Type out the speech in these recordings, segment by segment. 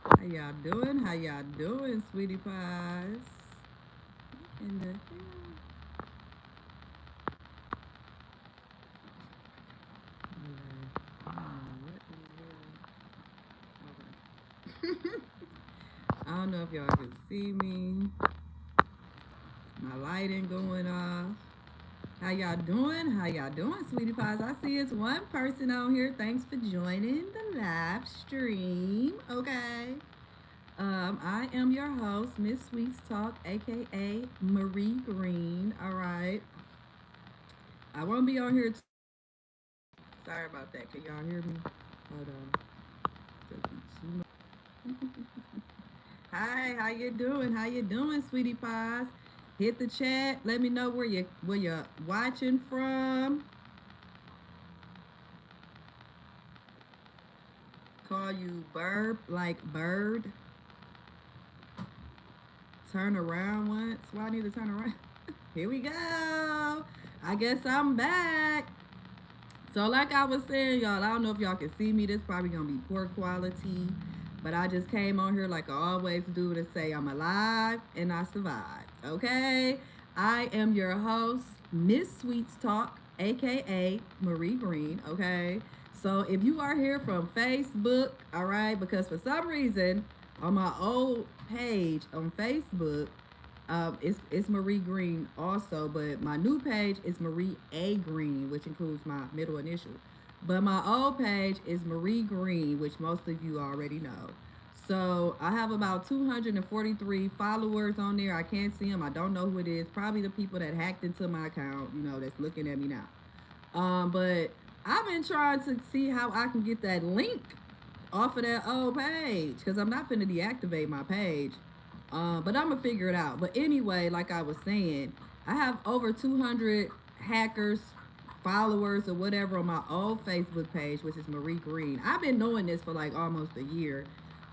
How y'all doing? How y'all doing, sweetie pies? In the hell? I don't know if y'all can see me. My lighting going off. How y'all doing? How y'all doing, sweetie pies? I see it's one person on here. Thanks for joining the live stream. Okay. I am your host, Miss Sweets Talk, aka Marie Green. All right. I won't be on here. Sorry about that. Can y'all hear me? Hold on. Hi, how you doing? How you doing, sweetie pies? Hit the chat. Let me know where you're watching from. Call you Burp like bird. Turn around once. Why I need to turn around? Here we go. I guess I'm back. So like I was saying, y'all, I don't know if y'all can see me. This probably gonna be poor quality. But I just came on here like I always do to say I'm alive and I survived. Okay? I am your host, Miss Sweets Talk, aka Marie Green. Okay? So if you are here from Facebook, all right, because for some reason on my old page on Facebook, it's Marie Green also, but my new page is Marie A Green, which includes my middle initial. But my old page is Marie Green, which most of you already know. So I have about 243 followers on there. I can't see them. I don't know who it is. Probably the people that hacked into my account, that's looking at me now. But I've been trying to see how I can get that link off of that old page because I'm not finna deactivate my page. But I'm gonna figure it out. But anyway, like I was saying, I have over 200 hackers, followers, or whatever on my old Facebook page, which is Marie Green. I've been doing this for like almost a year,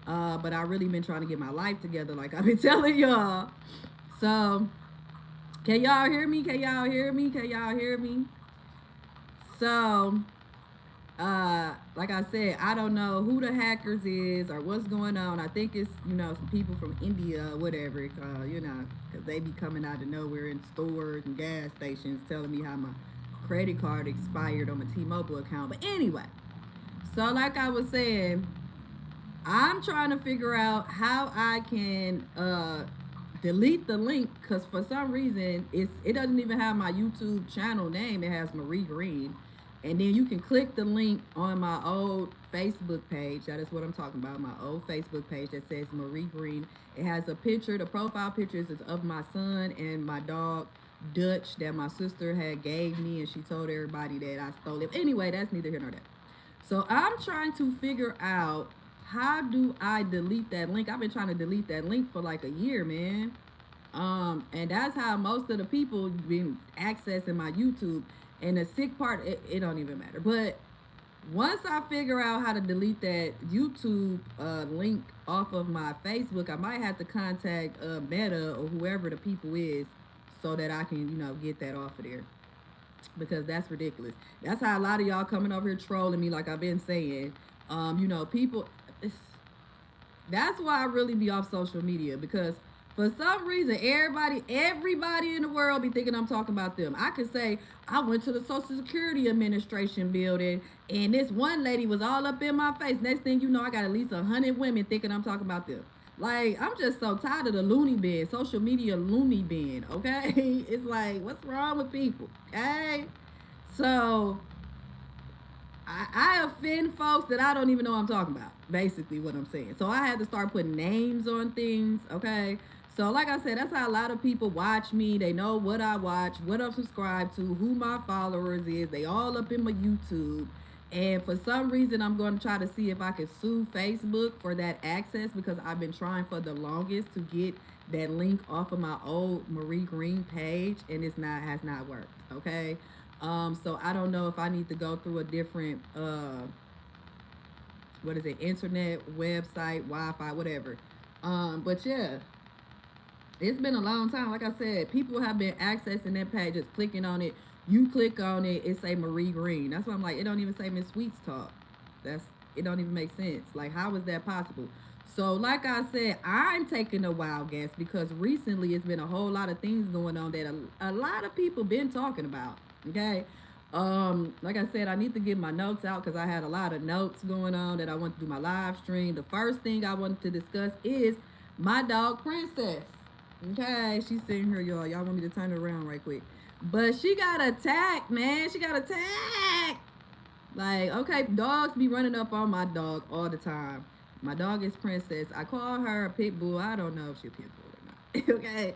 but I really been trying to get my life together, like I've been telling y'all. So, can y'all hear me? Can y'all hear me? Can y'all hear me? So, like I said, I don't know who the hackers is or what's going on. I think it's some people from India or whatever, because they be coming out of nowhere in stores and gas stations telling me how my credit card expired on my T-Mobile account. But anyway, so like I was saying, I'm trying to figure out how I can delete the link because for some reason it doesn't even have my YouTube channel name. It has Marie Green. And then you can click the link on my old Facebook page. That is what I'm talking about. My old Facebook page that says Marie Green. It has a picture. The profile picture is of my son and my dog, Dutch, that my sister had gave me. And she told everybody that I stole it. Anyway, that's neither here nor there. So I'm trying to figure out how do I delete that link? I've been trying to delete that link for like a year, man. And that's how most of the people been accessing my YouTube. And the sick part, it don't even matter. But once I figure out how to delete that YouTube link off of my Facebook, I might have to contact Meta or whoever the people is so that I can, get that off of there because that's ridiculous. That's how a lot of y'all coming over here trolling me, like I've been saying. People. It's, that's why I really be off social media because for some reason everybody in the world be thinking I'm talking about them. I could say I went to the Social Security Administration building and this one lady was all up in my face. Next thing you know, I got at least 100 women thinking I'm talking about them. Like, I'm just so tired of the loony bin, social media loony bin, okay? It's like, what's wrong with people, okay? So, I offend folks that I don't even know I'm talking about. Basically, what I'm saying. So I had to start putting names on things. Okay. So like I said, that's how a lot of people watch me. They know what I watch, what I'm subscribed to, who my followers is. They all up in my YouTube. And for some reason, I'm going to try to see if I can sue Facebook for that access because I've been trying for the longest to get that link off of my old Marie Green page, and it's not has not worked. Okay. So I don't know if I need to go through a different what is it, internet, website, Wi-Fi, whatever. But yeah, it's been a long time. Like I said, people have been accessing that page, just clicking on it. You click on it, it say Marie Green. That's why I'm like, it don't even say Miss Sweets Talk. It don't even make sense. Like, how is that possible? So, like I said, I'm taking a wild guess because recently it's been a whole lot of things going on that a lot of people been talking about. Okay. Like I said, I need to get my notes out because I had a lot of notes going on that I want to do my live stream. The first thing I wanted to discuss is my dog Princess. Okay, she's sitting here, y'all. Y'all want me to turn her around right quick. But she got attacked, man. She got attacked. Like, okay, dogs be running up on my dog all the time. My dog is Princess. I call her a pit bull. I don't know if she's a pit bull or not. Okay.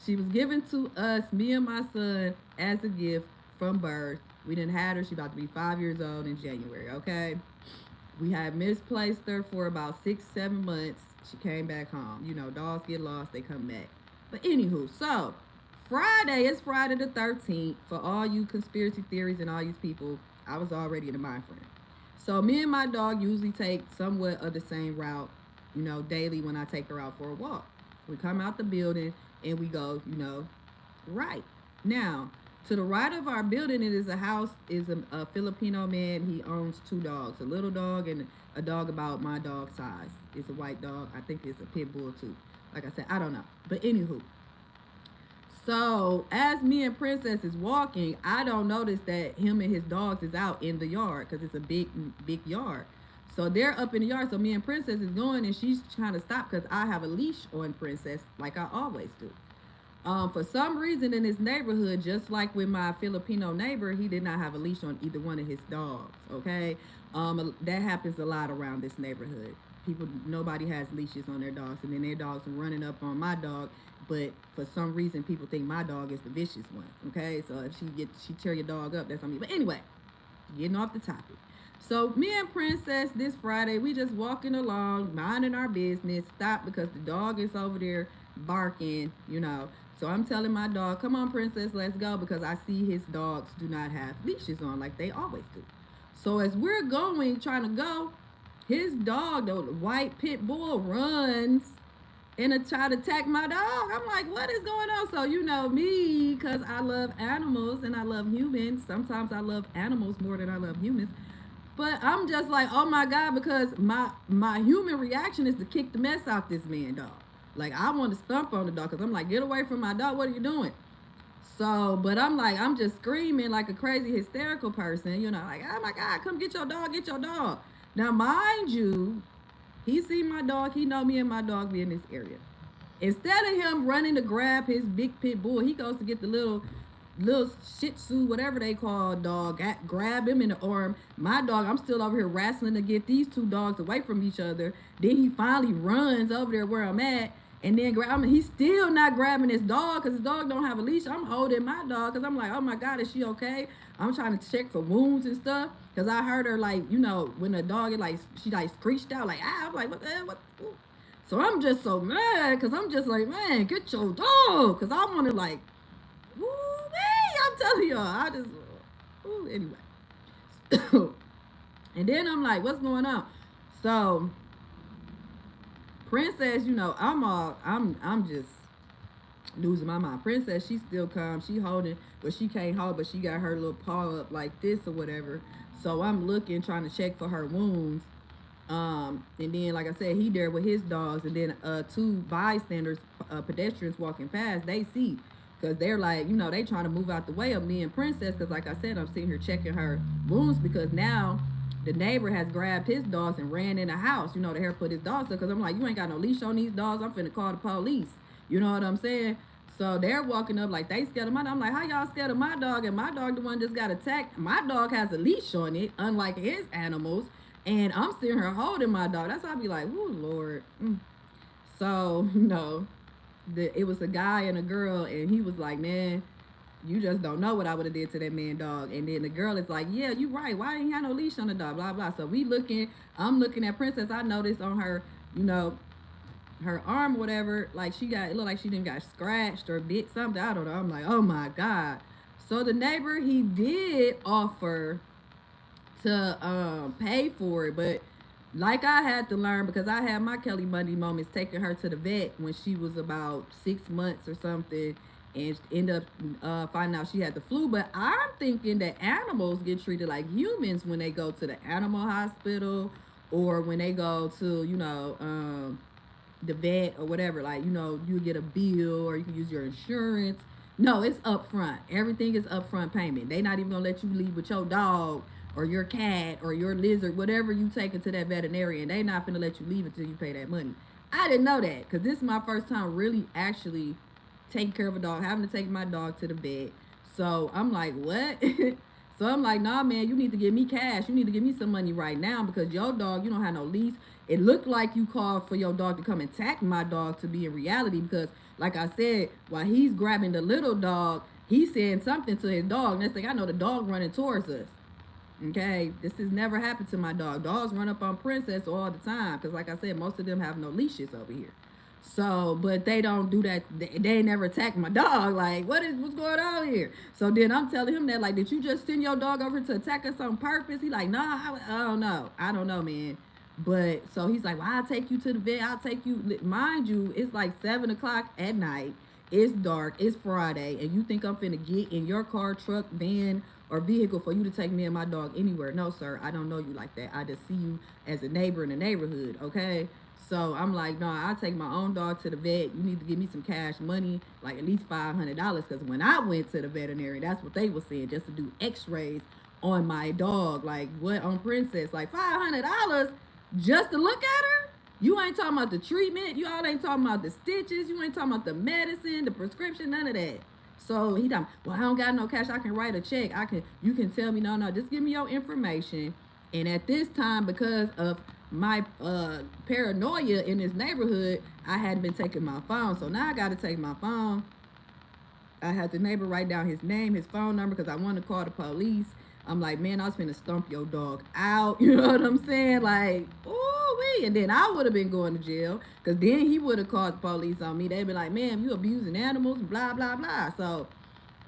She was given to us, me and my son, as a gift from birth. We didn't have her. She about to be 5 years old in January, okay? We had misplaced her for about 6-7 months. She came back home. Dogs get lost, they come back. But anywho, so Friday is Friday the 13th. For all you conspiracy theories and all these people, I was already in the mind frame. So me and my dog usually take somewhat of the same route, daily when I take her out for a walk. We come out the building and we go, right. Now, to the right of our building, it is a house, is a Filipino man. He owns 2 dogs, a little dog and a dog about my dog size. It's a white dog. I think it's a pit bull too. Like I said, I don't know. But anywho, so as me and Princess is walking, I don't notice that him and his dogs is out in the yard because it's a big, big yard. So they're up in the yard. So me and Princess is going and she's trying to stop because I have a leash on Princess like I always do. For some reason in this neighborhood, just like with my Filipino neighbor, he did not have a leash on either one of his dogs. Okay, that happens a lot around this neighborhood. Nobody has leashes on their dogs, and then their dogs are running up on my dog. But for some reason, people think my dog is the vicious one. Okay, so if she tear your dog up, that's on me. But anyway, getting off the topic. So me and Princess this Friday, we just walking along, minding our business. Stop because the dog is over there barking. So I'm telling my dog, come on, Princess, let's go, because I see his dogs do not have leashes on like they always do. So as we're going, trying to go, his dog, the white pit bull, runs and try to attack my dog. I'm like, what is going on? So me, because I love animals and I love humans. Sometimes I love animals more than I love humans. But I'm just like, oh my God, because my human reaction is to kick the mess out this man dog. Like, I want to stomp on the dog because I'm like, get away from my dog. What are you doing? So, but I'm like, I'm just screaming like a crazy hysterical person, like, oh my God, come get your dog, get your dog. Now, mind you, he see my dog. He know me and my dog be in this area. Instead of him running to grab his big pit bull, he goes to get the little shih tzu, whatever they call dog, grab him in the arm. My dog, I'm still over here wrestling to get these 2 dogs away from each other. Then he finally runs over there where I'm at. And then he's still not grabbing his dog because his dog don't have a leash. I'm holding my dog because I'm like, oh my God, is she okay? I'm trying to check for wounds and stuff because I heard her like, when the dog is like, she like screeched out like, ah, I'm like, what the hell? What? So I'm just so mad because I'm just like, man, get your dog, because I want to like, woo, man, I'm telling y'all, I just, anyway. And then I'm like, what's going on? So Princess, I'm just losing my mind. Princess, she still calm. She holding, but she can't hold, but she got her little paw up like this or whatever. So I'm looking, trying to check for her wounds. And then, like I said, he there with his dogs, and then two bystanders, pedestrians walking past, they see, because they're like, they trying to move out the way of me and Princess, because like I said, I'm sitting here checking her wounds, because now the neighbor has grabbed his dogs and ran in the house, to hear put his dogs up, because I'm like, you ain't got no leash on these dogs, I'm finna call the police, you know what I'm saying? So they're walking up like they scared of my dog. I'm like, how y'all scared of my dog? And my dog the one just got attacked. My dog has a leash on it, unlike his animals. And I'm sitting here holding my dog. That's why I be like, oh, Lord. So, it was a guy and a girl, and he was like, man, you just don't know what I would have did to that man dog. And then the girl is like, yeah, you right. Why ain't have no leash on the dog? Blah, blah. So I'm looking at Princess. I noticed on her, her arm or whatever, like it looked like she didn't got scratched or bit something. I don't know. I'm like, oh my God. So the neighbor, he did offer to pay for it, but like I had to learn, because I had my Kelly Bundy moments taking her to the vet when she was about 6 months or something, and end up finding out she had the flu. But I'm thinking that animals get treated like humans when they go to the animal hospital, or when they go to the vet or whatever, like, you get a bill or you can use your insurance. No, it's upfront. Everything is upfront payment. They not even gonna let you leave with your dog or your cat or your lizard, whatever you take into that veterinarian. They not gonna let you leave until you pay that money. I didn't know that, because this is my first time really actually taking care of a dog, having to take my dog to the vet. So I'm like, what? So I'm like, nah, man, you need to give me cash. You need to give me some money right now, because your dog, you don't have no lease. It looked like you called for your dog to come attack my dog to be in reality, because like I said, while he's grabbing the little dog, he's saying something to his dog. Next thing I know, the dog running towards us. Okay, this has never happened to my dog. Dogs run up on Princess all the time, because like I said, most of them have no leashes over here. So, but they don't do that. They never attack my dog. Like, what's going on here? So then I'm telling him that, like, did you just send your dog over to attack us on purpose? He like, nah, I don't know. I don't know, man. But so he's like, well, I'll take you to the vet. I'll take you. Mind you, it's like 7 o'clock at night. It's dark. It's Friday. And you think I'm finna get in your car, truck, van, or vehicle for you to take me and my dog anywhere? No, sir. I don't know you like that. I just see you as a neighbor in the neighborhood. Okay. So I'm like, no, I'll take my own dog to the vet. You need to give me some cash money, like at least $500. Because when I went to the veterinary, that's what they were saying, just to do x-rays on my dog. Like, what on Princess? Like $500 just to look at her? You ain't talking about the treatment. You all ain't talking about the stitches. You ain't talking about the medicine, the prescription, none of that. So he done, well, I don't got no cash. I can write a check. You can tell me, no, just give me your information. And at this time, because of my paranoia in this neighborhood, I hadn't been taking my phone. So now I got to take my phone. I had the neighbor write down his name, his phone number, because I wanted to call the police. I'm like, man, I was finna stomp your dog out. You know what I'm saying? Like, ooh-wee. And then I would have been going to jail, because then he would have called the police on me. They'd be like, man, you abusing animals, blah, blah, blah. So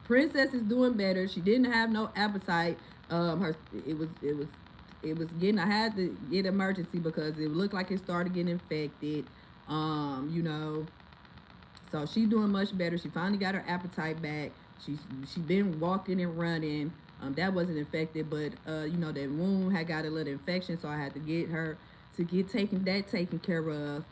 Princess is doing better. She didn't have no appetite. It was getting, I had to get emergency because it looked like it started getting infected. So she doing much better. She finally got her appetite back. She been walking and running. That wasn't infected, but that wound had got a little infection, so I had to get her to get taken care of.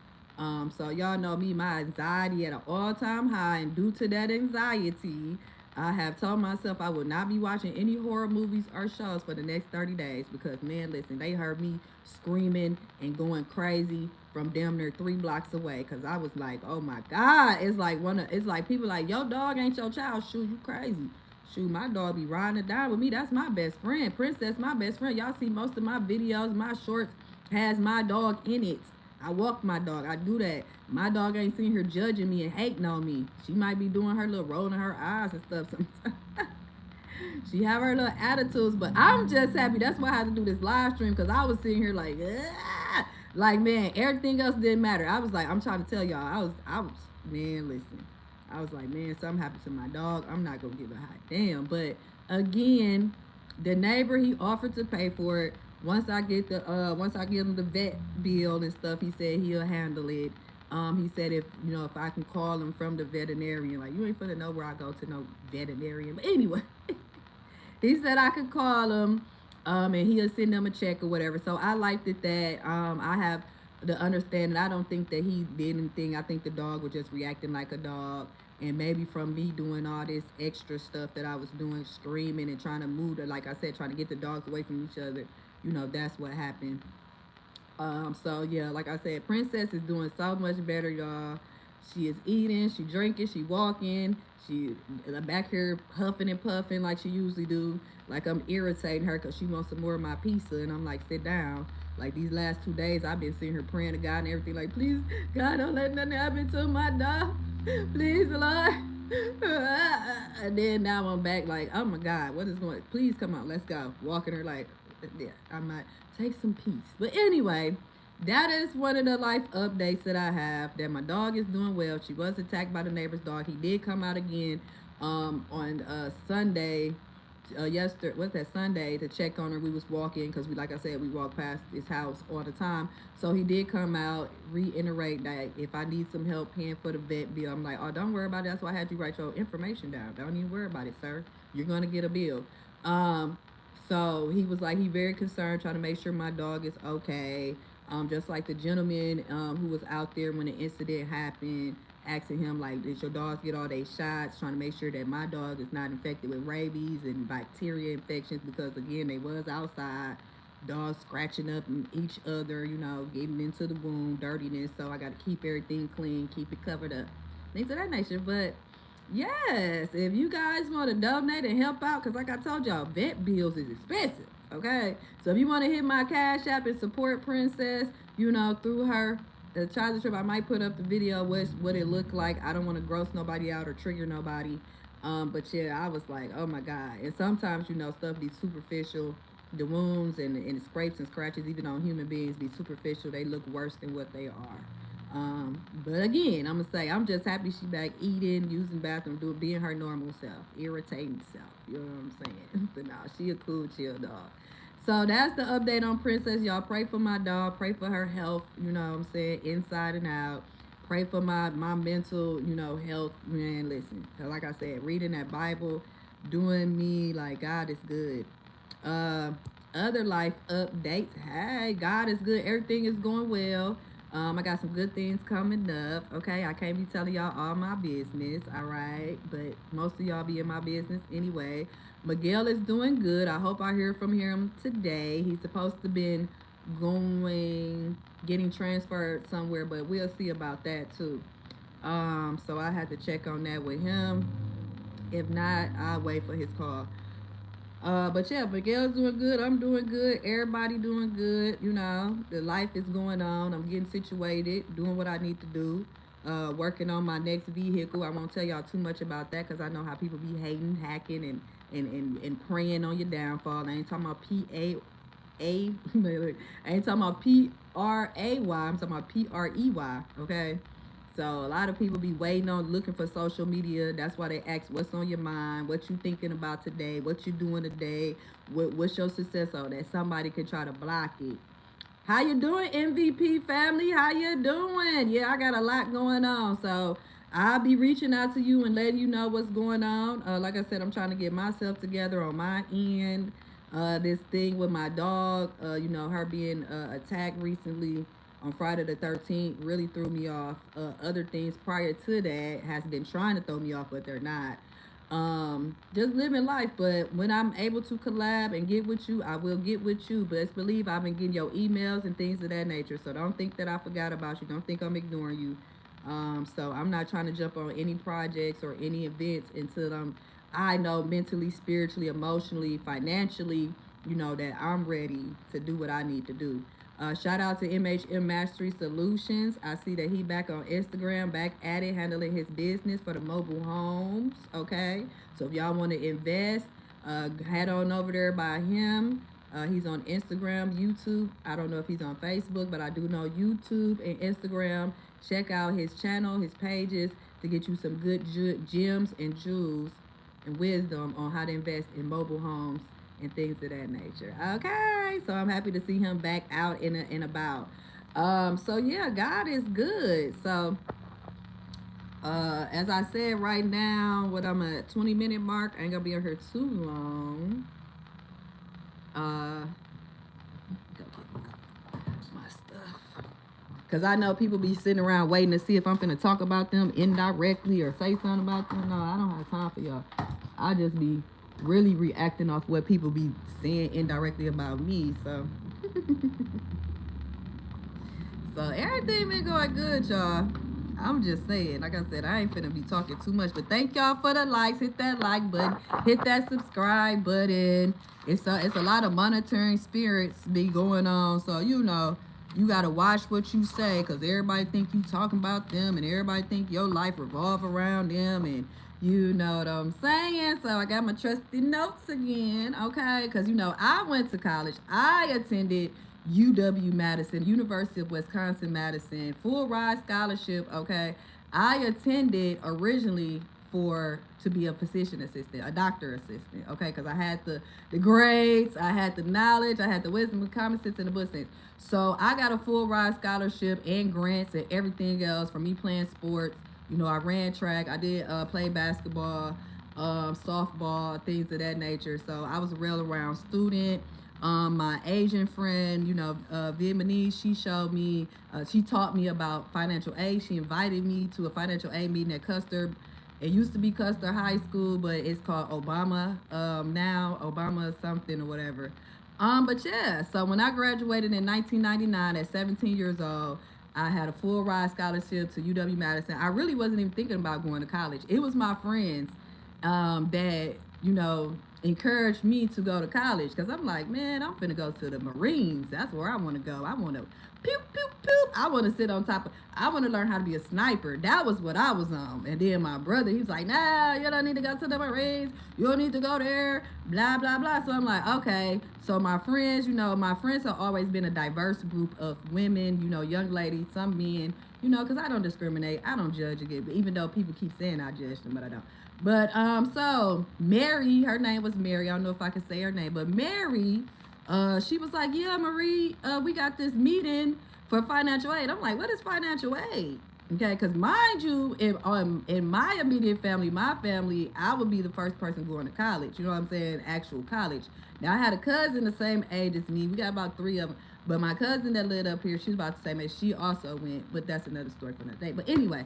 So y'all know me, my anxiety at an all-time high, and due to that anxiety, I have told myself I will not be watching any horror movies or shows for the next 30 days, because, man, listen, they heard me screaming and going crazy from damn near 3 blocks away, because I was like, oh my God. It's like people like, your dog ain't your child. Shoot, you crazy. Shoot, my dog be riding or dying with me. That's my best friend. Princess, my best friend. Y'all see most of my videos, my shorts has my dog in it. I walk my dog. I do that. My dog ain't sitting here judging me and hating on me. She might be doing her little rolling her eyes and stuff sometimes. She have her little attitudes, but I'm just happy. That's why I had to do this live stream, because I was sitting here like, ah! Like, man, everything else didn't matter. I was like, I'm trying to tell y'all, I was, man, listen. I was like, man, something happened to my dog. I'm not gonna give a hot damn. But again, the neighbor, he offered to pay for it. Once I give him the vet bill and stuff, he said he'll handle it. He said if I can call him from the veterinarian, like, you ain't finna know where I go to no veterinarian. But anyway, he said I could call him, and he'll send them a check or whatever. So I liked it that I have the understanding. I don't think that he did anything. I think the dog was just reacting like a dog. And maybe from me doing all this extra stuff that I was doing, screaming and trying to move, like I said, trying to get the dogs away from each other, that's what happened. So yeah, like I said, Princess is doing so much better, y'all. She is eating, she drinking, she walking, she back here huffing and puffing like she usually do. Like I'm irritating her because she wants some more of my pizza, and I'm like, sit down. Like these last 2 days, I've been seeing her praying to God and everything. Like, please, God, don't let nothing happen to my dog. Please, Lord. And then now I'm back like, oh my God, what is going? Please come on, let's go. Walking her like, yeah, I might take some peace. But anyway, that is one of the life updates that I have. That my dog is doing well. She was attacked by the neighbor's dog. He did come out again on Sunday. Yesterday, what's that, Sunday, to check on her. We was walking because like I said, we walk past his house all the time. So he did come out, reiterate that if I need some help paying for the vet bill, I'm like, oh, don't worry about it. That's why I had you write your information down. Don't even worry about it, sir. You're gonna get a bill. So he was like, he very concerned, trying to make sure my dog is okay. Just like the gentleman who was out there when the incident happened, asking him, like, did your dogs get all their shots? Trying to make sure that my dog is not infected with rabies and bacteria infections, because, again, they was outside. Dogs scratching up each other, getting into the wound, dirtiness. So I got to keep everything clean, keep it covered up, things of that nature. But, yes, if you guys want to donate and help out, because like I told y'all, vet bills is expensive, okay? So if you want to hit my Cash App and support Princess, through her Charlie Trip, I might put up the video what it looked like. I don't want to gross nobody out or trigger nobody. But yeah, I was like, oh my God. And sometimes, stuff be superficial. The wounds and the scrapes and scratches, even on human beings, be superficial. They look worse than what they are. But again, I'm gonna say, I'm just happy she back eating, using bathroom, being her normal self, irritating self. You know what I'm saying? But nah, she a cool, chill dog. So that's the update on Princess. Y'all pray for my dog. Pray for her health, you know what I'm saying, inside and out. Pray for my mental, health. Man, listen. Like I said, reading that Bible, doing me like God is good. Other life updates. Hey, God is good. Everything is going well. I got some good things coming up. Okay, I can't be telling y'all all my business, all right? But most of y'all be in my business anyway. Miguel is doing good. I hope I hear from him today. He's supposed to be getting transferred somewhere, but we'll see about that too. So I had to check on that with him. If not, I'll wait for his call. But yeah, Miguel's doing good. I'm doing good. Everybody doing good. The life is going on. I'm getting situated, doing what I need to do. Working on my next vehicle. I won't tell y'all too much about that because I know how people be hating, hacking, and praying on your downfall. I ain't talking about I ain't talking about P-R-A-Y. I'm talking about P-R-E-Y. Okay. So a lot of people be waiting on, looking for social media. That's why they ask, what's on your mind? What you thinking about today? What you doing today? What's your success on? That somebody can try to block it. How you doing, MVP family? How you doing? Yeah, I got a lot going on. So I'll be reaching out to you and letting you know what's going on. Like I said, I'm trying to get myself together on my end. This thing with my dog, her being attacked recently on Friday the 13th really threw me off. Other things prior to that has been trying to throw me off, but they're not. Just living life. But when I'm able to collab and get with you, I will get with you. Best believe I've been getting your emails and things of that nature. So don't think that I forgot about you. Don't think I'm ignoring you. So I'm not trying to jump on any projects or any events until I know mentally, spiritually, emotionally, financially, that I'm ready to do what I need to do. Shout out to MHM Mastery Solutions. I see that he back on Instagram, back at it, handling his business for the mobile homes. Okay, so if y'all want to invest, head on over there by him. He's on Instagram, YouTube. I don't know if he's on Facebook, but I do know YouTube and Instagram. Check out his channel, his pages to get you some good gems and jewels and wisdom on how to invest in mobile homes and things of that nature. Okay, so I'm happy to see him back out and about. So yeah, God is good. So as I said, right now, what I'm at 20-minute mark, I ain't gonna be on here too long. Go get my stuff, cause I know people be sitting around waiting to see if I'm gonna talk about them indirectly or say something about them. No, I don't have time for y'all. I just be really reacting off what people be saying indirectly about me. So so everything been going good, y'all. I'm just saying, like I said, I ain't finna be talking too much, but thank y'all for the likes. Hit that like button, hit that subscribe button. It's a lot of monitoring spirits be going on, so you know you gotta watch what you say, cause everybody think you talking about them, and everybody think your life revolve around them, and you know what I'm saying. So I got my trusty notes again, okay? Cause you know I went to college. I attended UW-Madison, University of Wisconsin-Madison, full ride scholarship, okay? I attended originally to be a physician assistant, a doctor assistant, okay? Because I had the grades, I had the knowledge, I had the wisdom, the common sense, and the book sense. So I got a full ride scholarship and grants and everything else from me playing sports. You know, I ran track, I did play basketball, softball, things of that nature. So I was a real around student. My Asian friend, you know, Vietnamese, she taught me about financial aid. She invited me to a financial aid meeting at Custer. It used to be Custer High School, but it's called Obama now, Obama something or whatever. But yeah, so when I graduated in 1999 at 17 years old, I had a full ride scholarship to UW-Madison. I really wasn't even thinking about going to college. It was my friends that, you know, encouraged me to go to college, because I'm like, man, I'm finna go to the Marines. That's where I want to go. I want to pew pew pew. I want to sit on top of, I want to learn how to be a sniper. That was what I was on. And then my brother, he was like, nah, you don't need to go to the Marines, you don't need to go there, blah blah blah. So I'm like, okay. So my friends, you know, my friends have always been a diverse group of women, you know, young ladies, some men, you know, because I don't discriminate, I don't judge again, even though people keep saying I judge them, but I don't. But so Mary, her name was Mary. I don't know if I can say her name, but Mary, she was like, yeah, Marie, we got this meeting for financial aid. I'm like, what is financial aid? Okay, because mind you, in my immediate family, my family, I would be the first person going to college. You know what I'm saying? Actual college. Now I had a cousin the same age as me. We got about 3 of them. But my cousin that lived up here, she's about the same age. She also went, but that's another story for another day. But anyway.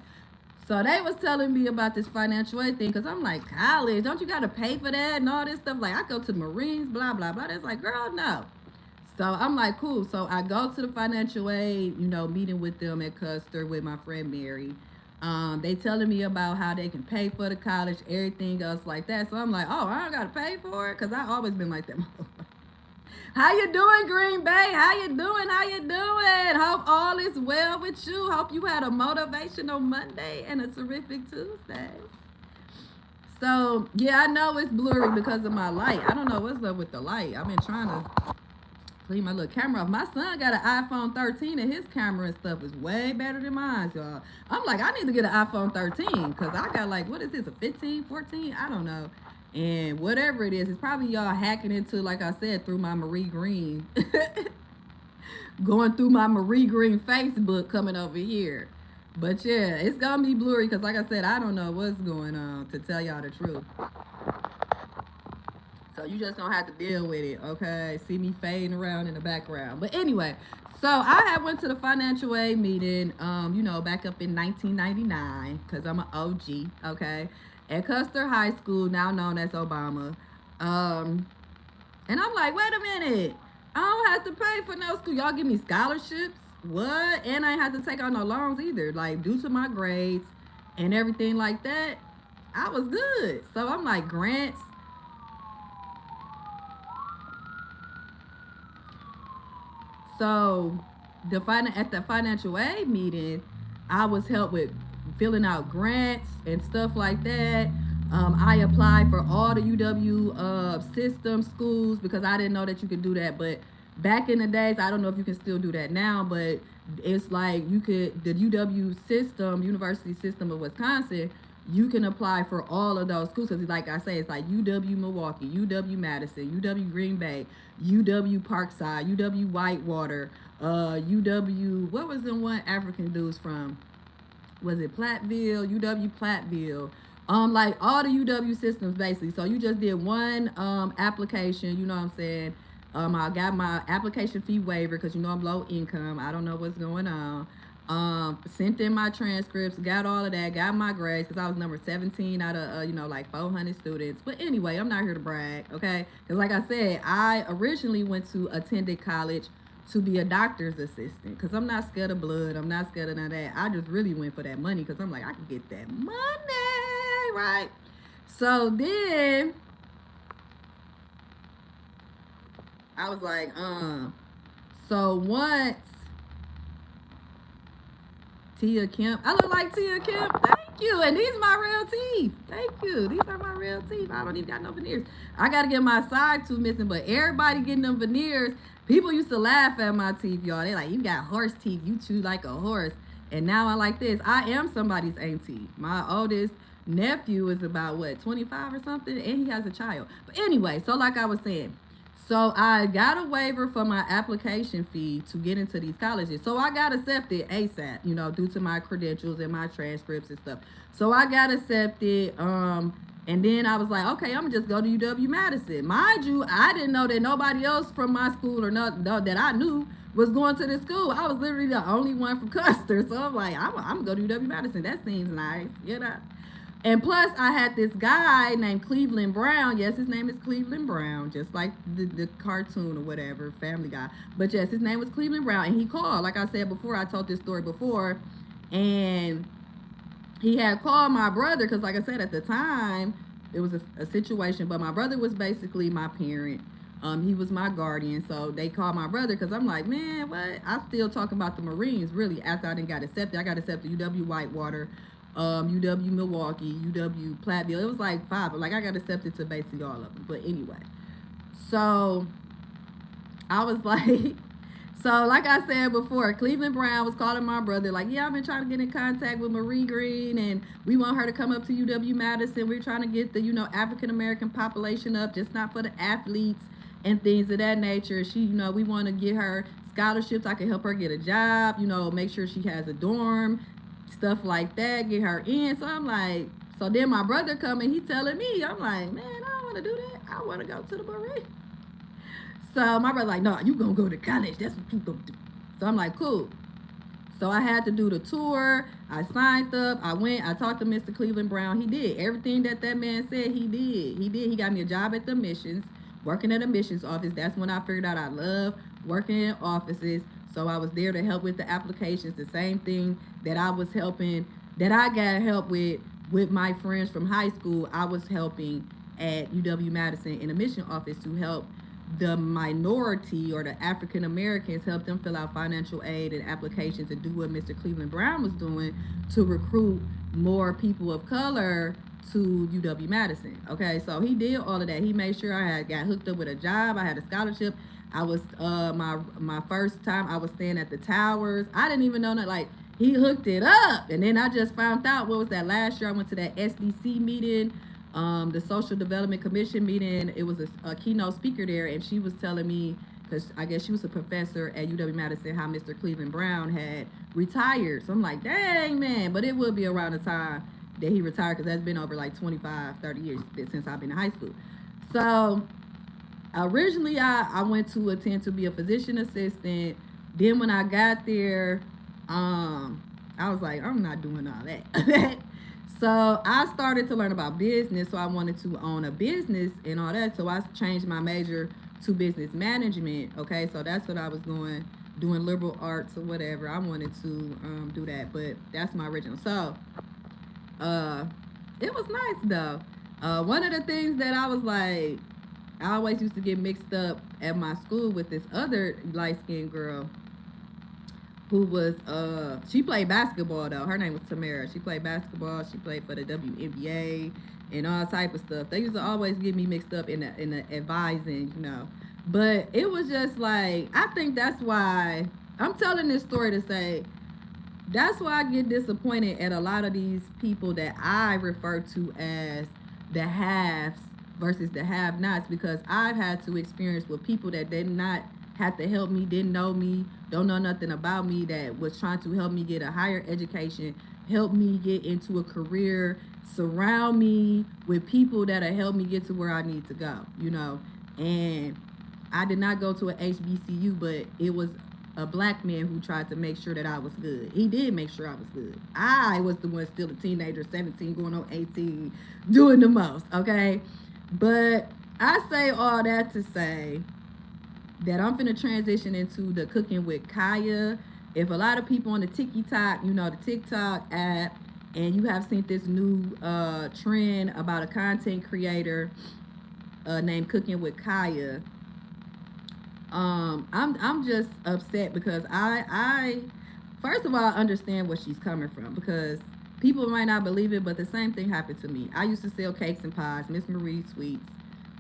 So they was telling me about this financial aid thing, because I'm like, college, don't you got to pay for that and all this stuff? Like, I go to the Marines, blah, blah, blah. It's like, girl, no. So I'm like, cool. So I go to the financial aid, you know, meeting with them at Custer with my friend Mary. They telling me about how they can pay for the college, everything else like that. So I'm like, oh, I don't got to pay for it? Because I always been like that. How you doing, Green Bay? How you doing? How you doing? Hope all is well with you. Hope you had a motivational Monday and a terrific Tuesday. So, yeah, I know it's blurry because of my light. I don't know what's up with the light. I've been trying to clean my little camera off. My son got an iPhone 13 and his camera and stuff is way better than mine, y'all. I'm like, I need to get an iPhone 13 because I got like, what is this, a 15, 14? I don't know. And whatever it is, it's probably y'all hacking into, like I said, through my Marie Green. Going through my Marie Green Facebook coming over here. But yeah, it's going to be blurry because, like I said, I don't know what's going on, to tell y'all the truth. So you just going to have to deal with it, okay? See me fading around in the background. But anyway, so I had went to the financial aid meeting, you know, back up in 1999 because I'm an OG, okay? At Custer High School, now known as Obama. And I'm like, wait a minute. I don't have to pay for no school. Y'all give me scholarships? What? And I ain't have to take out no loans either. Like, due to my grades and everything like that, I was good. So I'm like, grants. So at the financial aid meeting, I was helped with filling out grants and stuff like that. I applied for all the UW system schools because I didn't know that you could do that. But back in the days, I don't know if you can still do that now, but it's like you could, the UW system, University System of Wisconsin, you can apply for all of those schools. Because like I say, it's like UW Milwaukee, UW Madison, UW Green Bay, UW Parkside, UW Whitewater, UW, what was the one African dudes from? Was it Platteville? UW Platteville. Like all the UW systems basically. So you just did one application, you know what I'm saying? I got my application fee waiver because you know I'm low income. I don't know what's going on. Sent in my transcripts, got all of that, got my grades because I was number 17 out of you know, like 400 students. But anyway, I'm not here to brag, okay? Because like I said, I originally attended college to be a doctor's assistant because I'm not scared of blood. I'm not scared of none of that. I just really went for that money because I'm like, I can get that money, right? So then I was like, so once Tia Kemp, I look like Tia Kemp, thank you. And these are my real teeth, thank you. These are my real teeth. I don't even got no veneers. I got to get my side tooth missing, but everybody getting them veneers, people used to laugh at my teeth, y'all. They like, you got horse teeth, you chew like a horse. And now I like this. I am somebody's auntie. My oldest nephew is about, what, 25 or something? And he has a child. But anyway, so like I was saying, so I got a waiver for my application fee to get into these colleges. So I got accepted ASAP, you know, due to my credentials and my transcripts and stuff. So I got accepted. And then I was like, okay, I'm gonna just go to UW-Madison. Mind you, I didn't know that nobody else from my school or not that I knew was going to this school. I was literally the only one from Custer. So I'm like, I'm gonna go to UW-Madison. That seems nice, you know. And plus, I had this guy named Cleveland Brown. Yes, his name is Cleveland Brown, just like the cartoon or whatever, Family Guy. But yes, his name was Cleveland Brown. And he called, like I said before, I told this story before. And he had called my brother because, like I said, at the time, it was a situation. But my brother was basically my parent. He was my guardian. So they called my brother because I'm like, man, what? I still talk about the Marines, really, after I didn't got accepted. I got accepted UW Whitewater, UW Milwaukee, UW Platteville. It was like 5, but like I got accepted to basically all of them. But anyway, so I was like, so like I said before, Cleveland Brown was calling my brother like, yeah, I've been trying to get in contact with Marie Green and we want her to come up to UW-Madison. We're trying to get the, you know, African-American population up, just not for the athletes and things of that nature. She, you know, we want to get her scholarships. I can help her get a job, you know, make sure she has a dorm, stuff like that, get her in. So I'm like, so then my brother coming, he telling me, I'm like, man, I don't want to do that. I want to go to the Marine. So my brother like, no, you gonna go to college. That's what you gonna do. So I'm like, cool. So I had to do the tour. I signed up. I went. I talked to Mr. Cleveland Brown. He did everything that man said. He did. He got me a job at the missions, working at a missions office. That's when I figured out I love working in offices. So I was there to help with the applications. The same thing that I was helping, that I got help with my friends from high school. I was helping at UW-Madison in a mission office to help the minority or the African Americans, help them fill out financial aid and applications and do what Mr. Cleveland Brown was doing to recruit more people of color to UW-Madison. Okay, so he did all of that. He made sure I got hooked up with a job. I had a scholarship. I was my first time I was staying at the Towers. I didn't even know that, like, he hooked it up. And then I just found out, what was that, last year I went to that SDC meeting, the Social Development Commission meeting. It was a keynote speaker there, and she was telling me, because I guess she was a professor at UW-Madison, how Mr. Cleveland Brown had retired. So I'm like, dang, man. But it will be around the time that he retired, because that's been over like 25, 30 years since I've been in high school. So originally I went to attend to be a physician assistant. Then when I got there, I was like, I'm not doing all that. So I started to learn about business. So I wanted to own a business and all that. So I changed my major to business management. Okay, so that's what I was doing liberal arts or whatever. I wanted to do that, but that's my original. So it was nice though. One of the things that I was like, I always used to get mixed up at my school with this other light-skinned girl who was she played basketball though. Her name was Tamara. She played basketball. She played for the WNBA and all type of stuff. They used to always get me mixed up in the advising, you know. But it was just like, I think that's why I'm telling this story to say that's why I get disappointed at a lot of these people that I refer to as the haves versus the have-nots, because I've had to experience with people that did not have to help me, didn't know me, don't know nothing about me, that was trying to help me get a higher education, help me get into a career, surround me with people that'll help me get to where I need to go, you know. And I did not go to an HBCU, but it was a black man who tried to make sure that I was good. He did make sure I was good. I was the one still a teenager, 17 going on 18, doing the most, okay? But I say all that to say that I'm finna transition into the cooking with Kaya. If a lot of people on the TikTok, you know, the TikTok app, and you have seen this new trend about a content creator named Cooking with Kaya, I'm just upset because I first of all understand where she's coming from, because people might not believe it, but the same thing happened to me. I used to sell cakes and pies, Miss Marie sweets,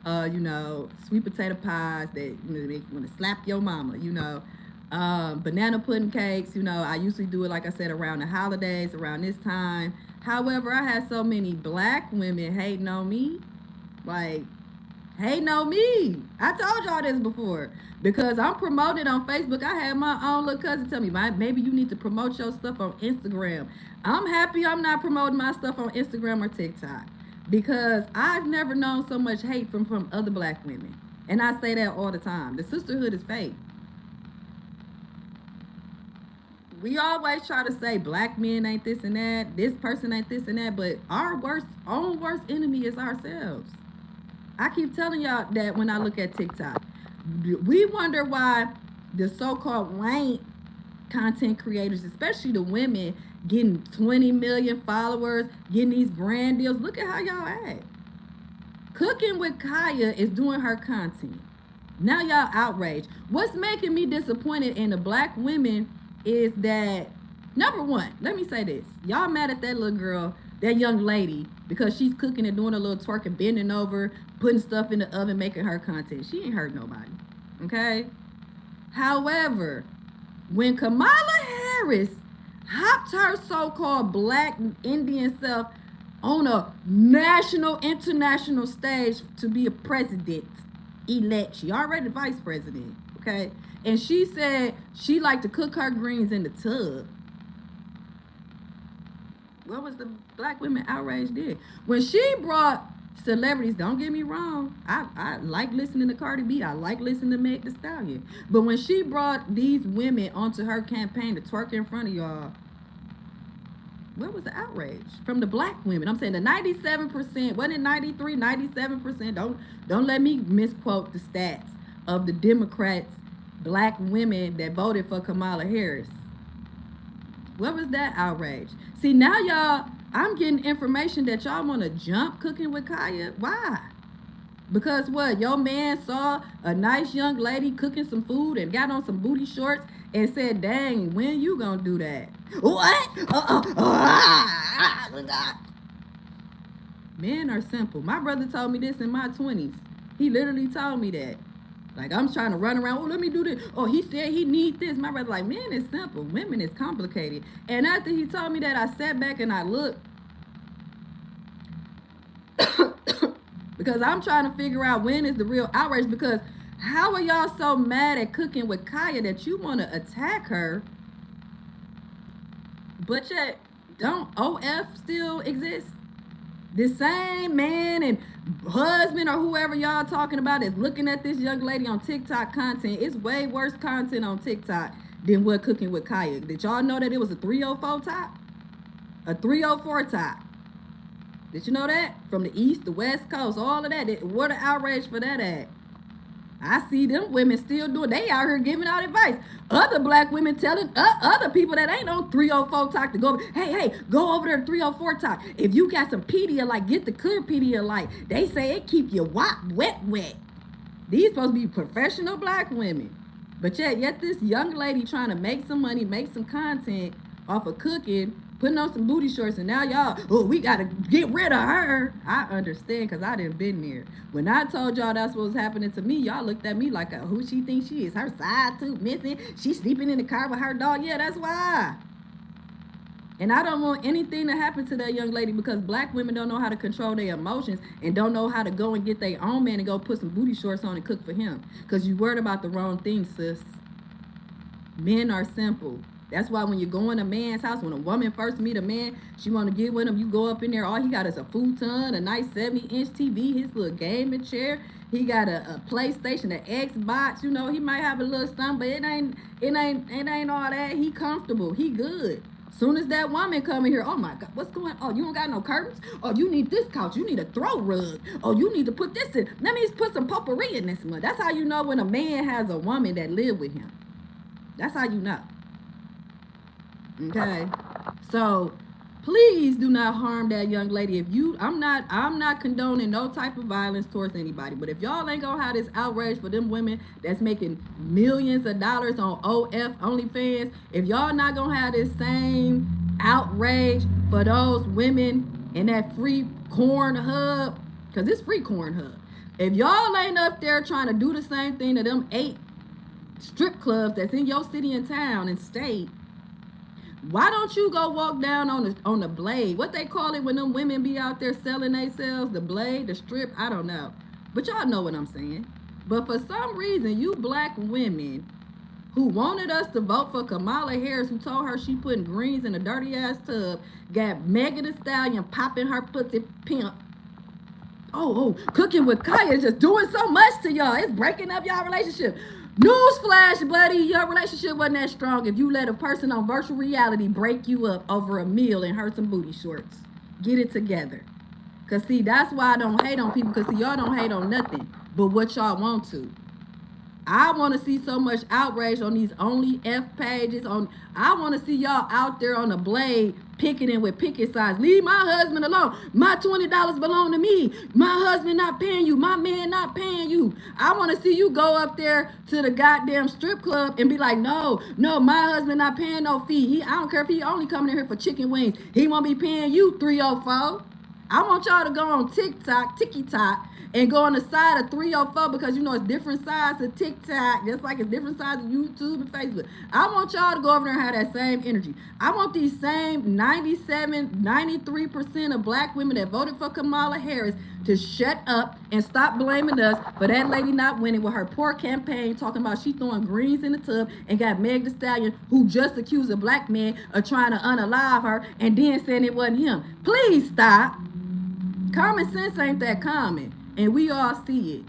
you know, sweet potato pies that, you know, make you want to slap your mama, you know, banana pudding cakes, you know. I usually do it, like I said, around the holidays, around this time. However, I had so many black women hating on me, like hating on me. I told y'all this before, because I'm promoted on Facebook. I had my own little cousin tell me, maybe you need to promote your stuff on Instagram. I'm happy I'm not promoting my stuff on Instagram or TikTok, because I've never known so much hate from other black women. And I say that all the time. The sisterhood is fake. We always try to say black men ain't this and that, this person ain't this and that, but our own worst enemy is ourselves. I keep telling y'all that when I look at TikTok. We wonder why the so-called white content creators, especially the women, getting 20 million followers, getting these brand deals. Look at how y'all act. Cooking with Kaya is doing her content. Now y'all outraged. What's making me disappointed in the black women is that, number one, let me say this. Y'all mad at that little girl, that young lady, because she's cooking and doing a little twerking, bending over, putting stuff in the oven, making her content. She ain't hurt nobody, okay? However, when Kamala Harris hopped her so-called black Indian self on a national, international stage to be a president-elect, she already vice president, okay? And she said she liked to cook her greens in the tub. What was the black women outraged did? When she brought celebrities, don't get me wrong, I like listening to Cardi B, I like listening to Meg Thee Stallion. But when she brought these women onto her campaign to twerk in front of y'all, where was the outrage from the black women? I'm saying the 97%, wasn't it 93, 97%? Don't let me misquote the stats of the Democrats, black women that voted for Kamala Harris. What was that outrage? See, now y'all, I'm getting information that y'all want to jump Cooking with Kaya. Why? Because what? Your man saw a nice young lady cooking some food and got on some booty shorts and said, dang, when you gonna do that? What? Men are simple. My brother told me this in my 20s. He literally told me that. Like, I'm trying to run around, oh, let me do this. Oh, he said he need this. My brother like, men is simple. Women is complicated. And after he told me that, I sat back and I looked. Because I'm trying to figure out when is the real outrage. Because how are y'all so mad at Cooking with Kaya that you want to attack her? But yet, don't OF still exist? The same man and husband or whoever y'all talking about is looking at this young lady on TikTok content. It's way worse content on TikTok than what Cooking with Kaya. Did y'all know that it was a 304 top? A 304 top. Did you know that? From the East, the West Coast, all of that. What an outrage for that at? I see them women still doing, they out here giving out advice. Other black women telling other people that ain't on 304 talk to go, hey, go over there to 304 talk. If you got some Pedialyte, get the clear Pedialyte. They say it keep you wet. These supposed to be professional black women. But yet this young lady trying to make some money, make some content off of cooking, putting on some booty shorts, and now y'all, oh, we gotta get rid of her. I understand because I didn't been there. When I told y'all that's what was happening to me, y'all looked at me like, who she thinks she is? Her side tooth missing? She sleeping in the car with her dog? Yeah, that's why. And I don't want anything to happen to that young lady because black women don't know how to control their emotions and don't know how to go and get their own man and go put some booty shorts on and cook for him. Because you worried about the wrong thing, sis. Men are simple. That's why when you go in a man's house, when a woman first meet a man, she want to get with him, you go up in there, all he got is a futon, a nice 70-inch TV, his little gaming chair. He got a PlayStation, an Xbox. You know, he might have a little stomach, but it ain't all that. He comfortable. He good. Soon as that woman come in here, oh my God, what's going on? Oh, you don't got no curtains? Oh, you need this couch. You need a throw rug. Oh, you need to put this in. Let me put some potpourri in this one. That's how you know when a man has a woman that live with him. That's how you know. Okay? So, please do not harm that young lady. If you, I'm not condoning no type of violence towards anybody. But if y'all ain't gonna have this outrage for them women that's making millions of dollars on OF OnlyFans, if y'all not gonna have this same outrage for those women in that free corn hub, because it's free corn hub. If y'all ain't up there trying to do the same thing to them 8 strip clubs that's in your city and town and state, why don't you go walk down on the blade? What they call it when them women be out there selling themselves? The blade, the strip, I don't know. But y'all know what I'm saying. But for some reason, you black women who wanted us to vote for Kamala Harris, who told her she putting greens in a dirty ass tub, got Megan Thee Stallion popping her pussy pimp. Oh, cooking with Kaya is just doing so much to y'all. It's breaking up y'all relationship. Newsflash, buddy, your relationship wasn't that strong if you let a person on virtual reality break you up over a meal and hurt some booty shorts. Get it together. Because, see, that's why I don't hate on people, because, see, y'all don't hate on nothing but what y'all want to. I want to see so much outrage on these only F pages. I want to see y'all out there on the blade picketing with picket signs. Leave my husband alone. My $20 belong to me. My husband not paying you. My man not paying you. I want to see you go up there to the goddamn strip club and be like, no, my husband not paying no fee. I don't care if he only coming in here for chicken wings. He won't be paying you $304. I want y'all to go on TikTok, and go on the side of 304 because you know it's different sides of TikTok, just like it's different sides of YouTube and Facebook. I want y'all to go over there and have that same energy. I want these same 97, 93% of black women that voted for Kamala Harris to shut up and stop blaming us for that lady not winning with her poor campaign talking about she throwing greens in the tub and got Meg Thee Stallion, who just accused a black man of trying to unalive her and then saying it wasn't him. Please stop. Common sense ain't that common. And we all see it.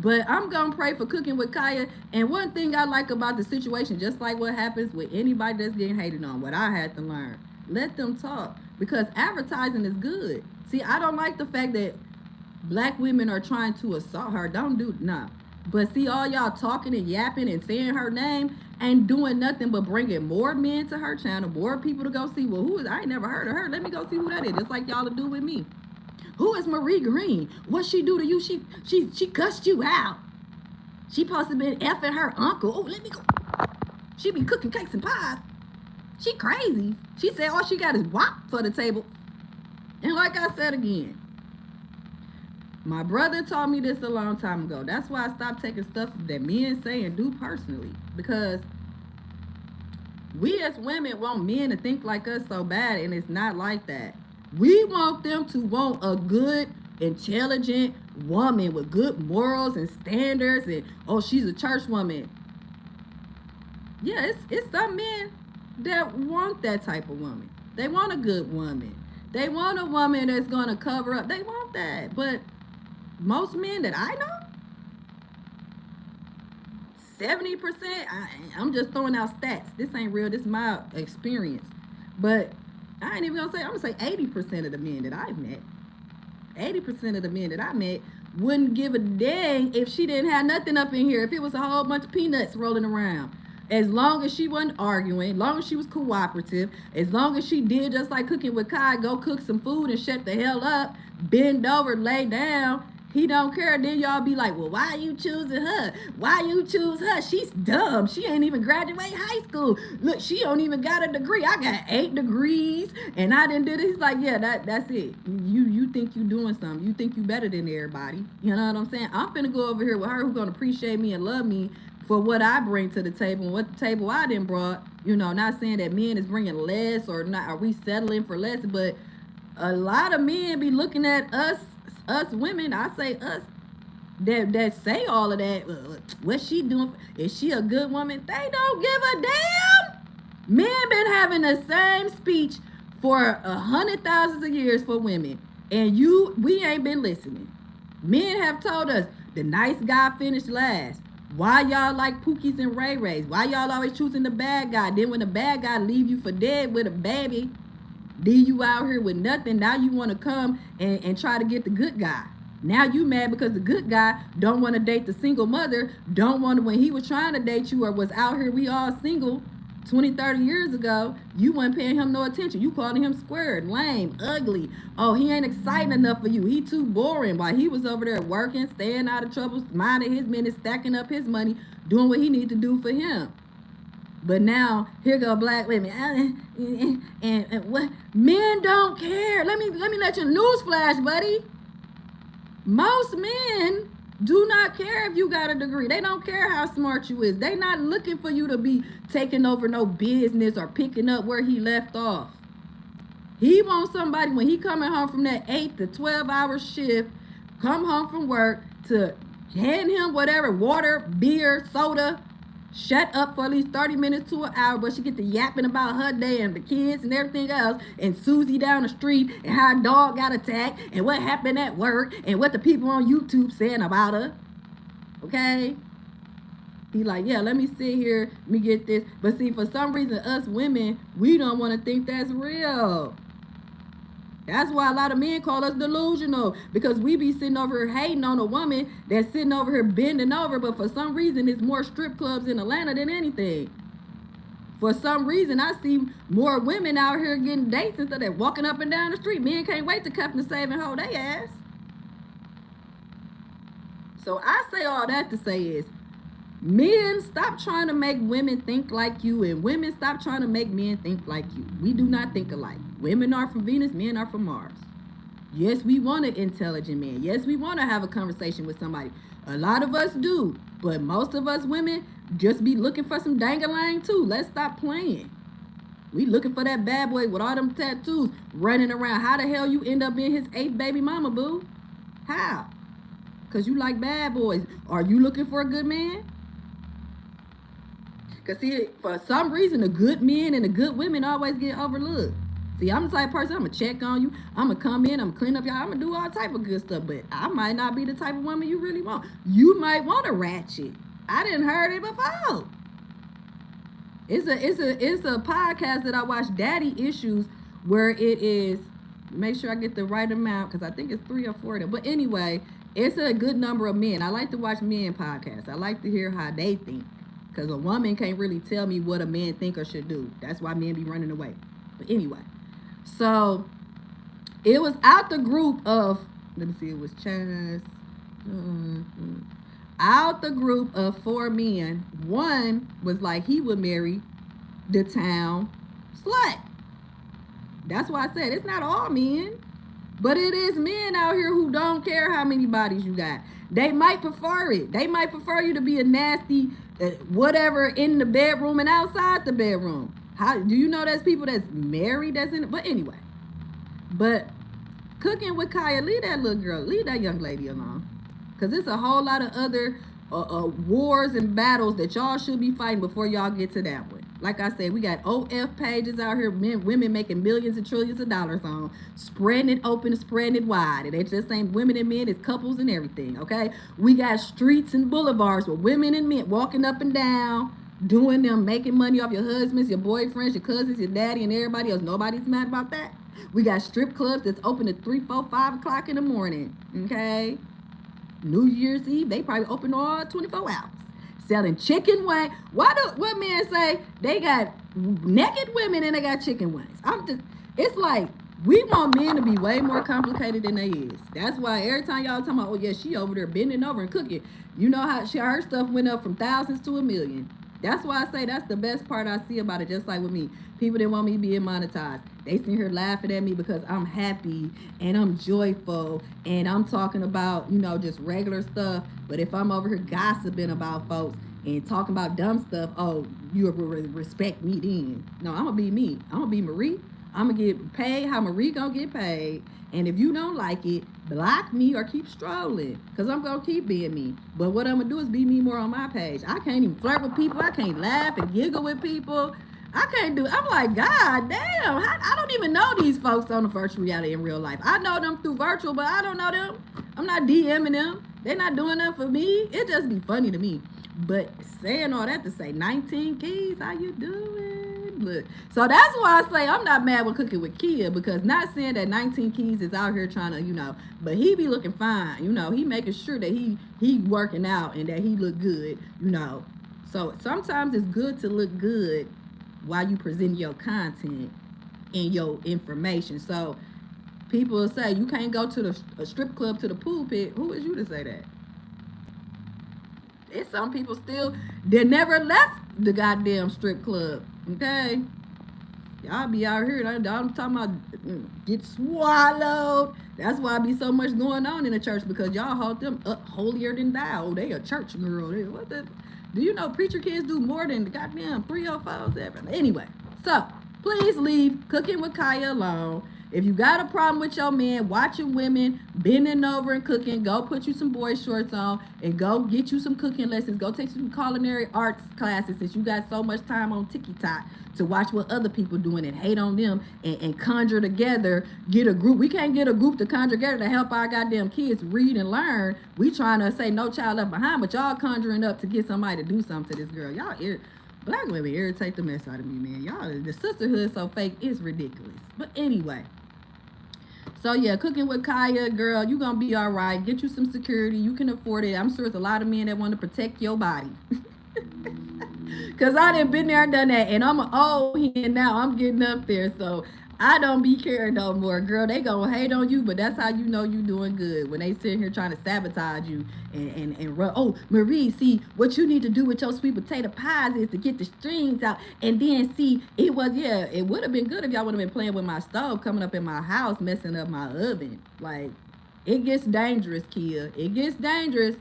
But I'm going to pray for Cooking with Kaya. And one thing I like about the situation, just like what happens with anybody that's getting hated on, what I had to learn, let them talk. Because advertising is good. See, I don't like the fact that black women are trying to assault her. Nah. But see, all y'all talking and yapping and saying her name ain't doing nothing but bringing more men to her channel, more people to go see, well, who is, I ain't never heard of her. Let me go see who that is. Just like y'all to do with me. Who is Marie Green? What she do to you? She cussed you out. She possibly been effing her uncle. Oh, let me go. She be cooking cakes and pies. She crazy. She said all she got is WAP for the table. And like I said again, my brother taught me this a long time ago. That's why I stopped taking stuff that men say and do personally. Because we as women want men to think like us so bad, and it's not like that. We want them to want a good, intelligent woman with good morals and standards, and oh, she's a church woman. Yeah, it's some men that want that type of woman. They want a good woman. They want a woman that's gonna cover up. They want that. But most men that I know, 70%, I'm just throwing out stats. This ain't real. This is my experience. But I ain't even gonna say, I'm gonna say 80% of the men that I've met, 80% of the men that I met wouldn't give a dang if she didn't have nothing up in here, if it was a whole bunch of peanuts rolling around. As long as she wasn't arguing, as long as she was cooperative, as long as she did just like Cooking with Kai, go cook some food and shut the hell up, bend over, lay down, He don't care. Then y'all be like, well, why you choosing her? Why you choose her? She's dumb. She ain't even graduate high school. Look, she don't even got a degree. I got 8 degrees and I didn't do this. He's like, yeah, that's it. You think you doing something. You think you better than everybody. You know what I'm saying? I'm finna go over here with her who's gonna appreciate me and love me for what I bring to the table and what the table I didn't brought. You know, not saying that men is bringing less or not. Are we settling for less? But a lot of men be looking at us women, I say us, that say all of that. What's she doing? Is she a good woman? They don't give a damn. Men been having the same speech for 100,000 of years for women, and we ain't been listening. Men have told us the nice guy finished last. Why y'all like Pookies and Ray Rays? Why y'all always choosing the bad guy? Then when the bad guy leave you for dead with a baby, then you out here with nothing. Now you want to come and try to get the good guy. Now you mad because the good guy don't want to date the single mother, don't want to, when he was trying to date you or was out here, we all single 20, 30 years ago, you weren't paying him no attention. You calling him squared, lame, ugly. Oh, he ain't exciting enough for you. He too boring. While he was over there working, staying out of trouble, minding his business, stacking up his money, doing what he need to do for him. But now here go black women, and what men don't care. Let me let you newsflash, buddy. Most men do not care if you got a degree. They don't care how smart you is. They not looking for you to be taking over no business or picking up where he left off. He wants somebody when he coming home from that 8 to 12 hour shift, come home from work, to hand him whatever, water, beer, soda. Shut up for at least 30 minutes to an hour, but she get to yapping about her day and the kids and everything else, and Susie down the street, and how her dog got attacked, and what happened at work, and what the people on YouTube saying about her. Okay? He like, yeah, let me sit here, let me get this. But see, for some reason, us women, we don't want to think that's real. That's why a lot of men call us delusional, because we be sitting over here hating on a woman that's sitting over here bending over, but for some reason it's more strip clubs in Atlanta than anything. For some reason I see more women out here getting dates instead of walking up and down the street. Men can't wait to cut and save and hold their ass. So I say all that to say is, men, stop trying to make women think like you, and women, stop trying to make men think like you. We do not think alike. Women are from Venus, men are from Mars. Yes, we want an intelligent man. Yes, we want to have a conversation with somebody. A lot of us do, but most of us women just be looking for some dang-a-lang too. Let's stop playing. We looking for that bad boy with all them tattoos running around. How the hell you end up being his 8th baby mama, boo? How? Because you like bad boys. Are you looking for a good man? Because see, for some reason, the good men and the good women always get overlooked. See, I'm the type of person, I'm going to check on you. I'm going to come in, I'm going to clean up y'all. I'm going to do all type of good stuff. But I might not be the type of woman you really want. You might want a ratchet. I didn't heard it before. It's a podcast that I watch, Daddy Issues, where it is, make sure I get the right amount, because I think it's 3 or 4 of them. But anyway, it's a good number of men. I like to watch men podcasts. I like to hear how they think. Because a woman can't really tell me what a man think or should do. That's why men be running away. But anyway, so it was out the group of, let me see, it was Chaz. Out the group of 4 men, one was like he would marry the town slut. That's why I said it's not all men. But it is men out here who don't care how many bodies you got. They might prefer it. They might prefer you to be a nasty whatever in the bedroom and outside the bedroom. How do you know there's people that's married that's in it? But anyway, but cooking with Kaya, leave that little girl, leave that young lady alone. Because it's a whole lot of other wars and battles that y'all should be fighting before y'all get to that one. Like I said, we got OF pages out here, women making millions and trillions of dollars on, spreading it open and spreading it wide. And it's just saying women and men, it's couples and everything, okay? We got streets and boulevards with women and men walking up and down, doing them, making money off your husbands, your boyfriends, your cousins, your daddy, and everybody else. Nobody's mad about that. We got strip clubs that's open at 3, 4, 5 o'clock in the morning, okay? New Year's Eve, they probably open all 24 hours. Selling chicken wings. What men say they got naked women and they got chicken wings? It's like We want men to be way more complicated than they is. That's why every time y'all talking about, oh yeah, she over there bending over and cooking. You know how her stuff went up from thousands to a million. That's why I say that's the best part I see about it. Just like with me, people didn't want me being monetized. They sitting here laughing at me because I'm happy and I'm joyful and I'm talking about, just regular stuff. But if I'm over here gossiping about folks and talking about dumb stuff, oh, you respect me then. No, I'm gonna be me. I'm gonna be Marie. I'm gonna get paid how Marie gonna get paid. And if you don't like it, block me or keep strolling. Cause I'm gonna keep being me. But what I'm gonna do is be me more on my page. I can't even flirt with people. I can't laugh and giggle with people. I can't do it. I'm like, God damn, I don't even know these folks on the virtual reality in real life. I know them through virtual, but I don't know them. I'm not DMing them. They're not doing that for me. It just be funny to me. But saying all that to say 19 keys, how you doing? Look, so that's why I say I'm not mad with cooking with Kia, because not saying that 19 keys is out here trying to, but he be looking fine, he making sure that he working out and that he look good, So sometimes it's good to look good while you present your content and your information. So people will say you can't go to a strip club to the pool pit. Who is you to say that? It's some people still, they never left the goddamn strip club. Okay, y'all be out here. I'm talking about get swallowed. That's why I be so much going on in the church, because y'all hold them up holier than thou. They a church girl. What the? Do you know preacher kids do more than the goddamn 304s ever? Anyway, so please leave Cooking with Kaya alone. If you got a problem with your man watching women bending over and cooking, go put you some boy shorts on and go get you some cooking lessons. Go take some culinary arts classes, since you got so much time on TikTok to watch what other people doing and hate on them and conjure together. Get a group. We can't get a group to conjure together to help our goddamn kids read and learn. We trying to say no child left behind, but y'all conjuring up to get somebody to do something to this girl. Y'all black women irritate the mess out of me, man. Y'all, the sisterhood so fake, it's ridiculous. But anyway. So yeah, Cooking with Kaya, girl, you gonna be all right. Get you some security. You can afford it. I'm sure there's a lot of men that want to protect your body. Cause I done been there and done that, and I'm an old hen now. I'm getting up there, so I don't be caring no more, girl. They gonna hate on you, but that's how you know you doing good, when they sitting here trying to sabotage you and run. Oh, Marie, see, what you need to do with your sweet potato pies is to get the strings out, and then see, it would have been good if y'all would have been playing with my stove, coming up in my house, messing up my oven. Like, it gets dangerous, Kia. It gets dangerous.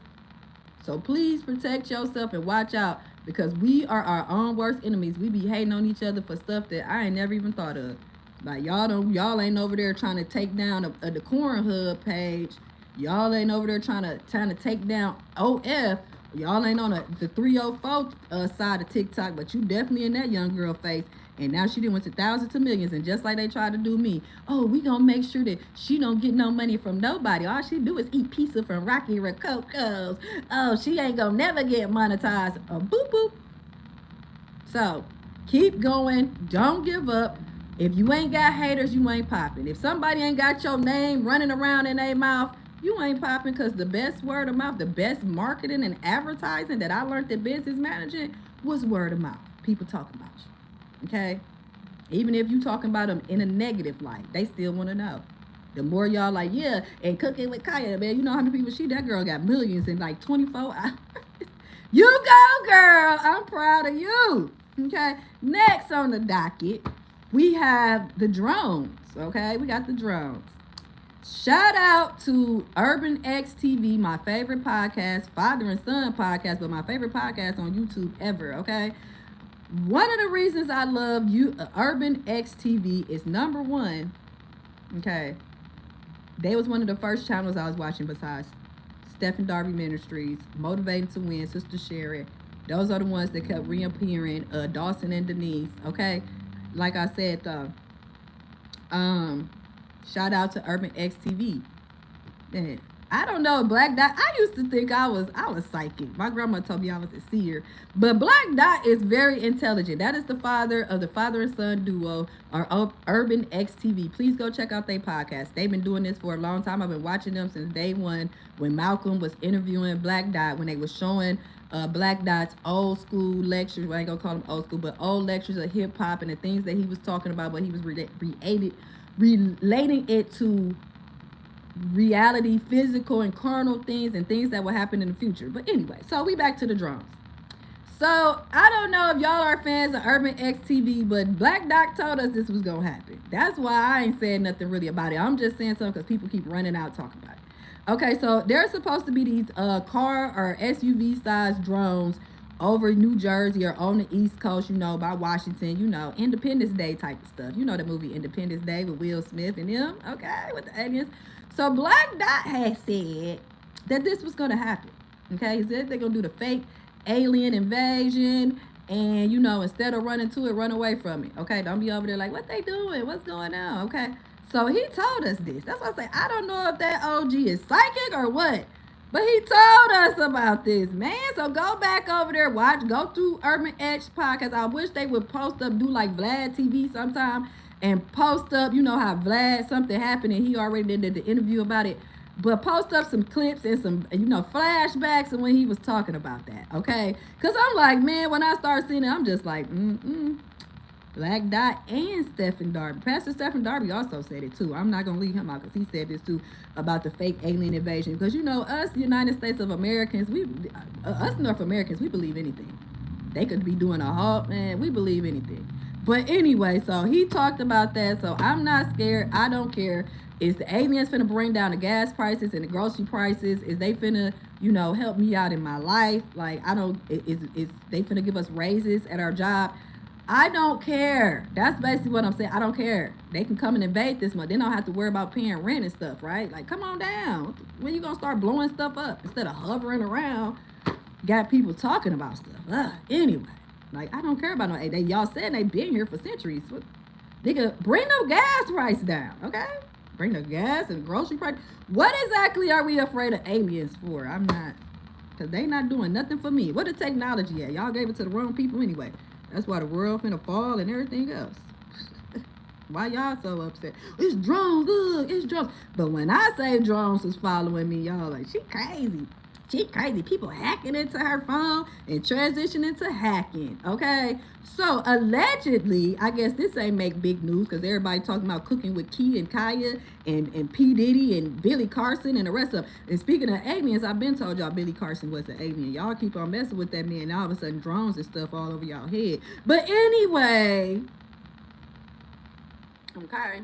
So please protect yourself and watch out, because we are our own worst enemies. We be hating on each other for stuff that I ain't never even thought of. Like, y'all ain't over there trying to take down a Decorum Hub page. Y'all ain't over there trying to take down OF. Y'all ain't on the 304 side of TikTok, but you definitely in that young girl face. And now she done went to thousands to millions, and just like they tried to do me, oh, we gonna make sure that she don't get no money from nobody. All she do is eat pizza from Rocky Rococo's. Oh, she ain't gonna never get monetized. Boop boop. So keep going. Don't give up. If you ain't got haters, you ain't popping. If somebody ain't got your name running around in their mouth, you ain't popping, because the best word of mouth, the best marketing and advertising that I learned in business management was word of mouth. People talking about you. Okay? Even if you talking about them in a negative light, they still want to know. The more y'all like, yeah, and Cooking with Kaya, man, you know how many people that girl got millions in like 24 hours. You go, girl. I'm proud of you. Okay? Next on the docket, we have the drones, okay? We got the drones. Shout out to Urban X TV, my favorite podcast, father and son podcast, but my favorite podcast on YouTube ever, okay? One of the reasons I love Urban X TV is, number one, okay, they was one of the first channels I was watching besides Stephen Darby Ministries, Motivating to Win, Sister Sherry. Those are the ones that kept reappearing, Dawson and Denise, okay? Like I said, though, shout out to Urban X TV. Man, I don't know, Black Dot. I used to think I was psychic. My grandma told me I was a seer. But Black Dot is very intelligent. That is the father of the father and son duo, or Urban X TV. Please go check out their podcast. They've been doing this for a long time. I've been watching them since day one, when Malcolm was interviewing Black Dot, when they was showing Black Dot's old school lectures. Well, I ain't gonna call them old school, but old lectures of hip hop and the things that he was talking about, but he was relating it to reality, physical and carnal things and things that will happen in the future. But anyway, so we back to the drones. So I don't know if y'all are fans of Urban X TV, but Black Doc told us this was gonna happen. That's why I ain't saying nothing really about it. I'm just saying something because people keep running out talking about it. Okay, so there's supposed to be these car or SUV sized drones over New Jersey or on the East Coast, you know, by Washington, you know, Independence Day type of stuff. You know the movie Independence Day with Will Smith and them, okay, with the aliens. So Black Dot has said that this was gonna happen. Okay, he said they're gonna do the fake alien invasion, and you know, instead of running to it, run away from it. Okay, don't be over there like, what they doing, what's going on? Okay, so he told us this. That's why I say I don't know if that OG is psychic or what, but he told us about this, man. So go back over there, go through Urban X podcast. I wish they would post up, do like Vlad TV sometime, and post up, you know how Vlad, something happened and he already did the interview about it. But post up some clips and some, you know, flashbacks and when he was talking about that, okay? Because I'm like, man, when I start seeing it, I'm just like, Black Dot and Stephen Darby. Pastor Stephen Darby also said it too. I'm not going to leave him out because he said this too about the fake alien invasion. Because, you know, us United States of Americans, us North Americans, we believe anything. They could be doing a halt, man. We believe anything. But anyway, so he talked about that. So I'm not scared. I don't care. Is the aliens finna bring down the gas prices and the grocery prices? Is they finna, you know, help me out in my life? Like, I don't, is they finna give us raises at our job? I don't care. That's basically what I'm saying. I don't care. They can come and invade this month. They don't have to worry about paying rent and stuff, right? Like, come on down. When you gonna start blowing stuff up instead of hovering around? Got people talking about stuff. Anyway, like, I don't care about no, y'all said they been here for centuries. Nigga, bring no gas price down, okay? Bring the gas and grocery price. What exactly are we afraid of aliens for? I'm not, because they not doing nothing for me. What the technology at? Y'all gave it to the wrong people anyway. That's why the world finna fall and everything else. Why y'all so upset? It's drones, look, it's drones. But when I say drones is following me, y'all like, she crazy. She crazy. People hacking into her phone and transitioning to hacking, okay? So, allegedly, I guess this ain't make big news because everybody talking about cooking with Key and Kaya and P. Diddy and Billy Carson and the rest of them. And speaking of aliens, I've been told y'all Billy Carson was an alien. Y'all keep on messing with that man. All of a sudden, drones and stuff all over y'all head. But anyway, okay.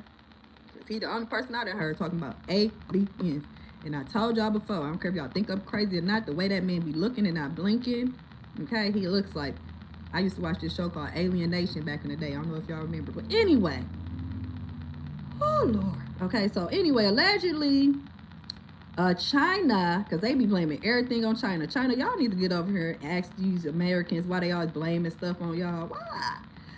He the only person I done heard talking about aliens. And I told y'all before, I don't care if y'all think I'm crazy or not, the way that man be looking and not blinking, okay, he looks like, I used to watch this show called Alienation back in the day. I don't know if y'all remember, but anyway, oh Lord. Okay, so anyway, allegedly, China, because they be blaming everything on China. China, y'all need to get over here and ask these Americans why they always blaming stuff on y'all. Why?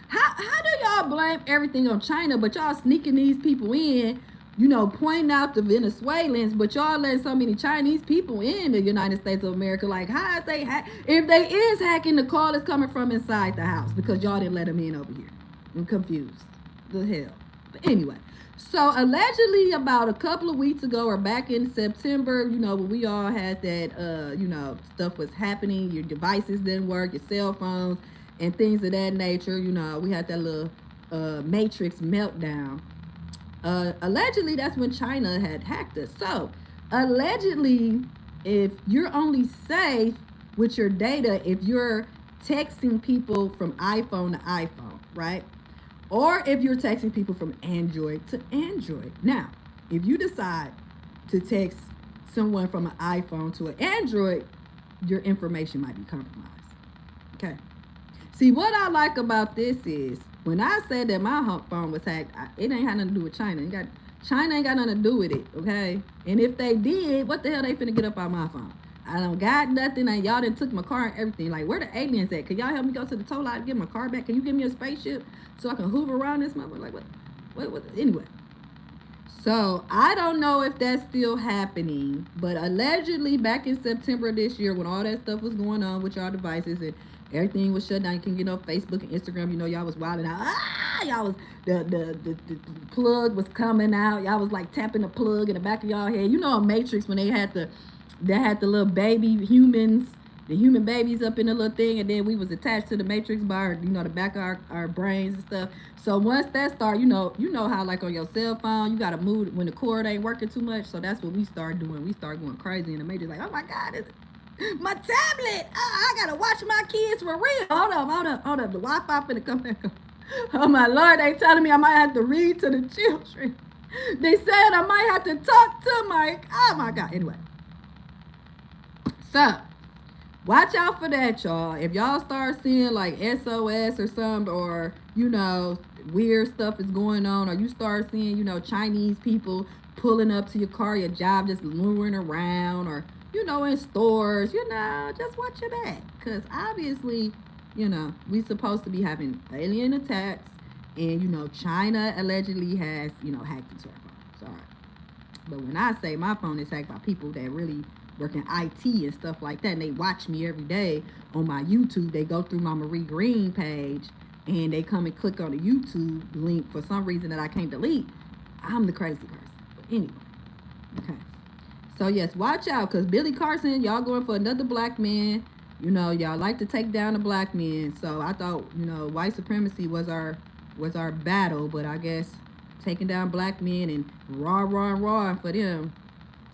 How do y'all blame everything on China, but y'all sneaking these people in, you know, pointing out the Venezuelans, but y'all letting so many Chinese people in the United States of America? Like, how they if they is hacking, the call is coming from inside the house because y'all didn't let them in over here. I'm confused. The hell. But anyway, so allegedly about a couple of weeks ago or back in September, you know, when we all had that, you know, stuff was happening, your devices didn't work, your cell phones and things of that nature, you know, we had that little Matrix meltdown. Allegedly, that's when China had hacked us. So, allegedly, if you're only safe with your data if you're texting people from iPhone to iPhone, right? Or if you're texting people from Android to Android. Now, if you decide to text someone from an iPhone to an Android, your information might be compromised. Okay. See, what I like about this is, when I said that my phone was hacked, it ain't had nothing to do with China. China ain't got nothing to do with it, okay? And if they did, what the hell they finna get up on my phone? I don't got nothing, and y'all done took my car and everything. Like, where the aliens at? Can y'all help me go to the tow lot and get my car back? Can you give me a spaceship so I can hoover around this motherfucker? Like, what? Anyway. So, I don't know if that's still happening, but allegedly back in September this year when all that stuff was going on with y'all devices and everything was shut down, you can get on Facebook and Instagram, you know, y'all was wilding out. Y'all was, the plug was coming out. Y'all was like tapping the plug in the back of y'all head. You know, a Matrix when they had the little baby humans the human babies up in the little thing, and then we was attached to the matrix bar, the back of our brains and stuff. So once that start, you know how like on your cell phone, you gotta move when the cord ain't working too much. So that's what we start doing. We start going crazy in the matrix, like, oh my God, my tablet. I gotta watch my kids for real. Hold up. The Wi-Fi finna come back up. Oh my Lord, they telling me I might have to read to the children. They said I might have to talk to my, oh my God. Anyway. So, watch out for that, y'all. If y'all start seeing like SOS or something, or, weird stuff is going on, or you start seeing, Chinese people pulling up to your car, your job just luring around, or, in stores, just watch your back. Because obviously, we supposed to be having alien attacks, and, China allegedly has, hacked into our phone. Sorry. But when I say my phone is hacked by people that really work in IT and stuff like that, and they watch me every day on my YouTube, they go through my Marie Green page, and they come and click on the YouTube link for some reason that I can't delete, I'm the crazy person. But anyway, okay. So yes, watch out, because Billy Carson, y'all going for another black man. Y'all like to take down the black men. So I thought, white supremacy was our battle, but I guess taking down black men and raw for them.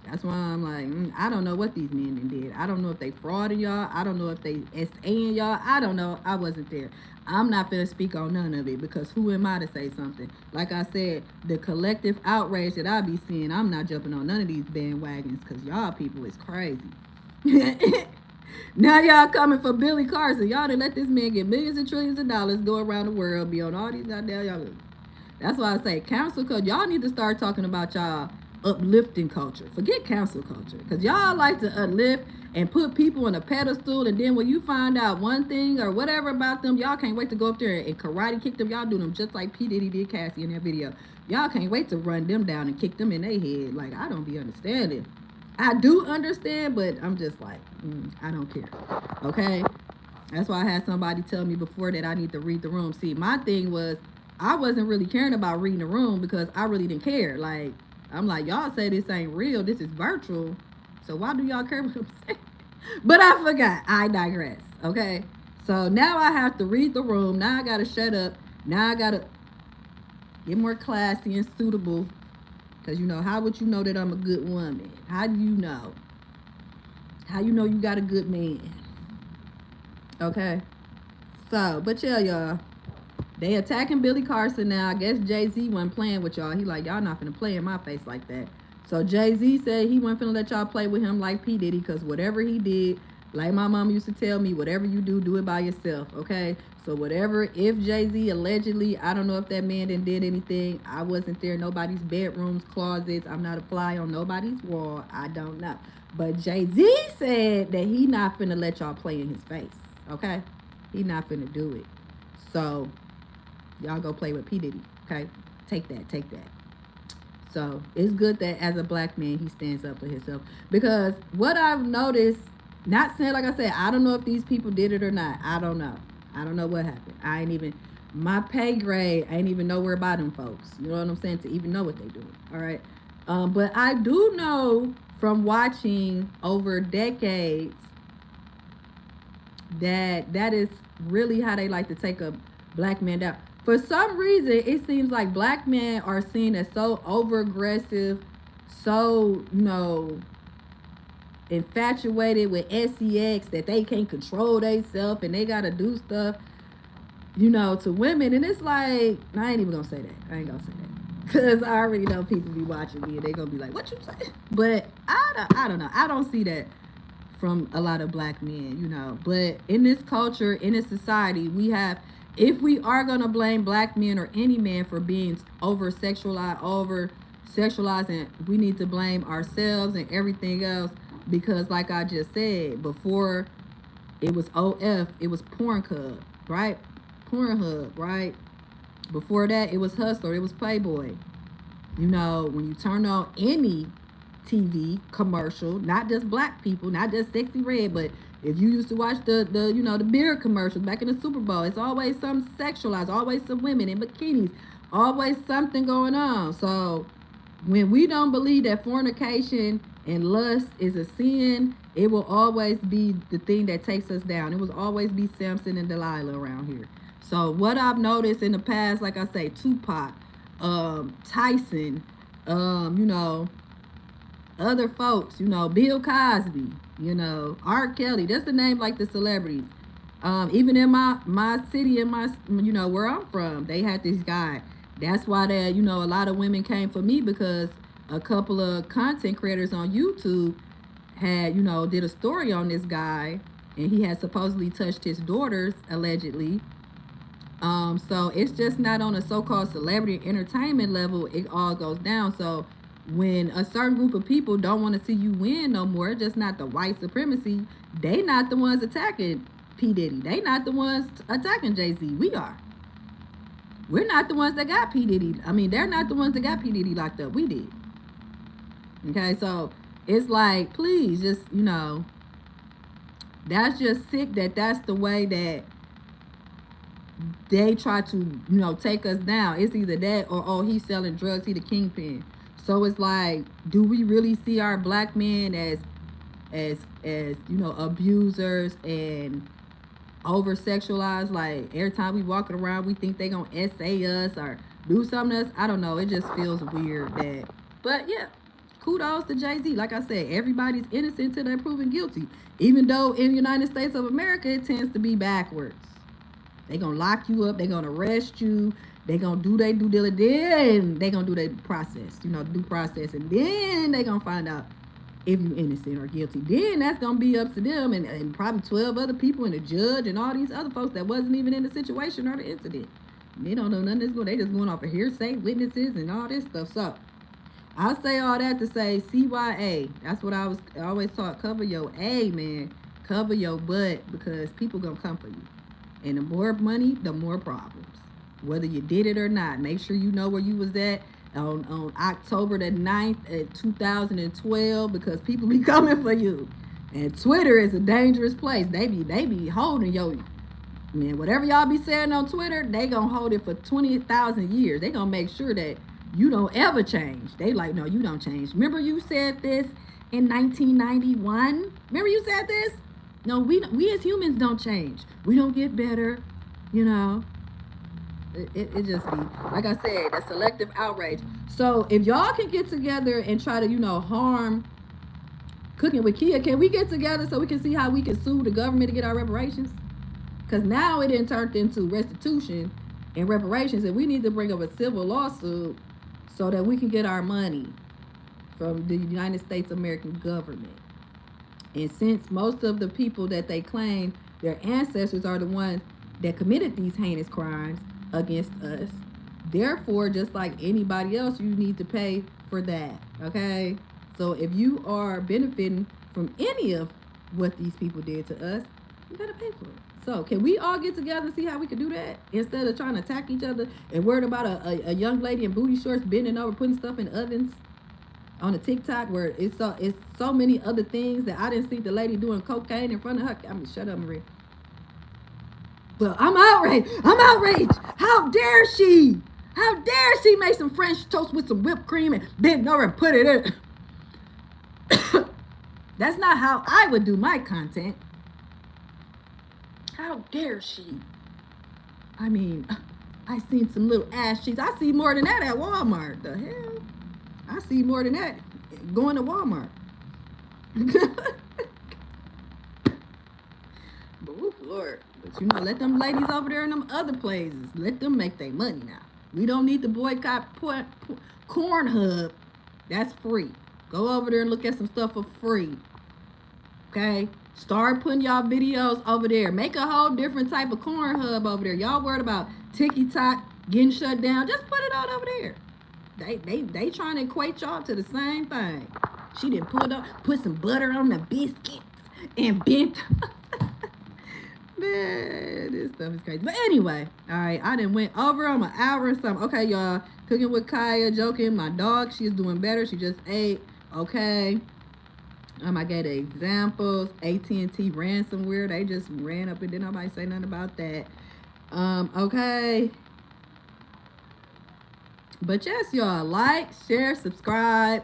That's why I'm like, I don't know what these men did. I don't know if they frauded y'all. I don't know if they SA'ing y'all. I don't know. I wasn't there. I'm not going to speak on none of it, because who am I to say something? Like I said, the collective outrage that I be seeing, I'm not jumping on none of these bandwagons, because y'all people is crazy. Now y'all coming for Billy Carson. Y'all done let this man get millions and trillions of dollars, go around the world, be on all these goddamn y'all. That's why I say cancel culture. Y'all need to start talking about y'all uplifting culture. Forget cancel culture, because y'all like to uplift and put people on a pedestal, and then when you find out one thing or whatever about them, y'all can't wait to go up there and karate kick them. Y'all do them just like P. Diddy did Cassie in that video. Y'all can't wait to run them down and kick them in their head. Like, I don't be understanding. I do understand, but I'm just like, I don't care. Okay? That's why I had somebody tell me before that I need to read the room. See, my thing was, I wasn't really caring about reading the room, because I really didn't care. Like, I'm like, y'all say this ain't real, this is virtual, so why do y'all care what I'm saying? But I forgot. I digress. Okay? So now I have to read the room. Now I gotta shut up. Now I gotta get more classy and suitable. Because, how would you know that I'm a good woman? How do you know? How you know you got a good man? Okay? So, but yeah, y'all. They attacking Billy Carson now. I guess Jay-Z wasn't playing with y'all. He like, y'all not finna play in my face like that. So Jay-Z said he wasn't finna let y'all play with him like P. Diddy, because whatever he did, like my mom used to tell me, whatever you do it by yourself, okay? So whatever, if Jay-Z allegedly, I don't know if that man did anything. I wasn't there. Nobody's bedrooms, closets. I'm not a fly on nobody's wall. I don't know. But Jay-Z said that he not finna let y'all play in his face, okay? He not finna do it. So y'all go play with P. Diddy, okay? Take that. So it's good that as a black man, he stands up for himself. Because what I've noticed, not saying, like I said, I don't know if these people did it or not. I don't know. I don't know what happened. My pay grade, I ain't even nowhere about them folks. You know what I'm saying? To even know what they doing. All right. But I do know from watching over decades that is really how they like to take a black man down. For some reason, it seems like black men are seen as so over-aggressive, so, infatuated with sex that they can't control themselves and they got to do stuff, to women. And it's like, I ain't even going to say that. I ain't going to say that. Because I already know people be watching me and they going to be like, what you say? But I don't know. I don't see that from a lot of black men, But in this culture, in this society, we have... If we are going to blame black men or any man for being over-sexualizing, we need to blame ourselves and everything else, because like I just said, before it was OF, it was Pornhub, right? Pornhub, right? Before that, it was Hustler, it was Playboy. When you turn on any TV commercial, not just black people, not just Sexy Red, but if you used to watch the beer commercials back in the Super Bowl, it's always some sexualized, always some women in bikinis, always something going on. So when we don't believe that fornication and lust is a sin, it will always be the thing that takes us down. It will always be Samson and Delilah around here. So what I've noticed in the past, like I say, Tupac, Tyson, you know, other folks, you know, Bill Cosby, you know, R. Kelly, that's the name, like the celebrities. Even in my city, in my, you know, where I'm from, they had this guy. That's why that, you know, a lot of women came for me, because a couple of content creators on YouTube had, you know, did a story on this guy, and he had supposedly touched his daughters, allegedly. So it's just not on a so-called celebrity entertainment level. It all goes down. So when a certain group of people don't want to see you win no more, it's just not the white supremacy. They not the ones attacking P. Diddy. They not the ones attacking Jay-Z. We are. We're not the ones that got P. Diddy. I mean, they're not the ones that got P. Diddy locked up. We did. Okay, so it's like, please, just, you know, that's just sick that that's the way that they try to, you know, take us down. It's either that or, oh, he's selling drugs, he the kingpin. So it's like, do we really see our black men as you know, abusers and over sexualized? Like every time we walking around, we think they gonna essay us or do something to us. I don't know. It just feels weird that. But yeah, kudos to Jay-Z. Like I said, everybody's innocent till they're proven guilty. Even though in the United States of America, it tends to be backwards. They gonna lock you up. They gonna arrest you. They gonna do their due diligence. Then they gonna do their process, you know, due process, and then they gonna find out if you innocent or guilty. Then that's gonna be up to them and probably 12 other people and the judge and all these other folks that wasn't even in the situation or the incident. They don't know nothing. They just going off of hearsay, witnesses, and all this stuff. So I say all that to say CYA. That's what I always taught. Cover your A, man. Cover your butt, because people gonna come for you. And the more money, the more problems. Whether you did it or not, make sure you know where you was at on October the 9th, 2012, because people be coming for you. And Twitter is a dangerous place. They be holding yo. Man, whatever y'all be saying on Twitter, they gonna hold it for 20,000 years. They gonna make sure that you don't ever change. They like, no, you don't change. Remember you said this in 1991? Remember you said this? No, we as humans don't change. We don't get better, you know. It just be, like I said, that selective outrage. So if y'all can get together and try to, you know, harm Cooking with Kia, can we get together so we can see how we can sue the government to get our reparations? Because now it didn't turn into restitution and reparations, and we need to bring up a civil lawsuit so that we can get our money from the United States American government. And since most of the people that they claim their ancestors are the ones that committed these heinous crimes against us, therefore, just like anybody else, you need to pay for that, okay? So if you are benefiting from any of what these people did to us, you gotta pay for it. So can we all get together and see how we can do that instead of trying to attack each other and worried about a young lady in booty shorts bending over putting stuff in ovens on a TikTok where it's so many other things that I didn't see the lady doing cocaine in front of her. I mean, shut up, Marie. But I'm outraged. I'm outraged. How dare she? How dare she make some French toast with some whipped cream and bend over and put it in? That's not how I would do my content. How dare she? I mean, I seen some little ass cheeks. I see more than that at Walmart. The hell? I see more than that going to Walmart. But Lord. But you know, let them ladies over there in them other places. Let them make their money now. We don't need to boycott Cornhub. That's free. Go over there and look at some stuff for free. Okay? Start putting y'all videos over there. Make a whole different type of Cornhub over there. Y'all worried about TikTok getting shut down. Just put it all over there. They trying to equate y'all to the same thing. She didn't put some butter on the biscuits and bent. Man, this stuff is crazy. But anyway, all right, I done went over on an hour and something. Okay, y'all, cooking with Kaya, joking. My dog, she's doing better. She just ate. Okay. I gave the examples. AT&T ransomware. They just ran up and didn't nobody say nothing about that. Okay. But yes, y'all, like, share, subscribe.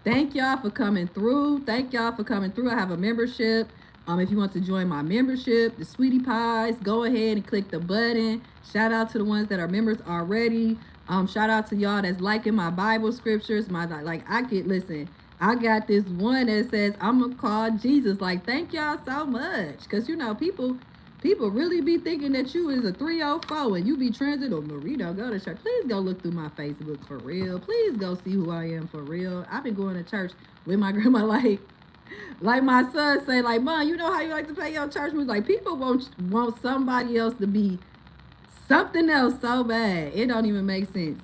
Thank y'all for coming through. Thank y'all for coming through. I have a membership. If you want to join my membership, the Sweetie Pies, go ahead and click the button. Shout out to the ones that are members already. Shout out to y'all that's liking my Bible scriptures. Listen, I got this one that says, I'm gonna call Jesus. Like, thank y'all so much. Because, people really be thinking that you is a 304 and you be transit or Marie don't go to church. Please go look through my Facebook for real. Please go see who I am for real. I've been going to church with my grandma, like my son say, like, Mom, you know how you like to pay your church? We was like, people want somebody else to be something else so bad. It don't even make sense.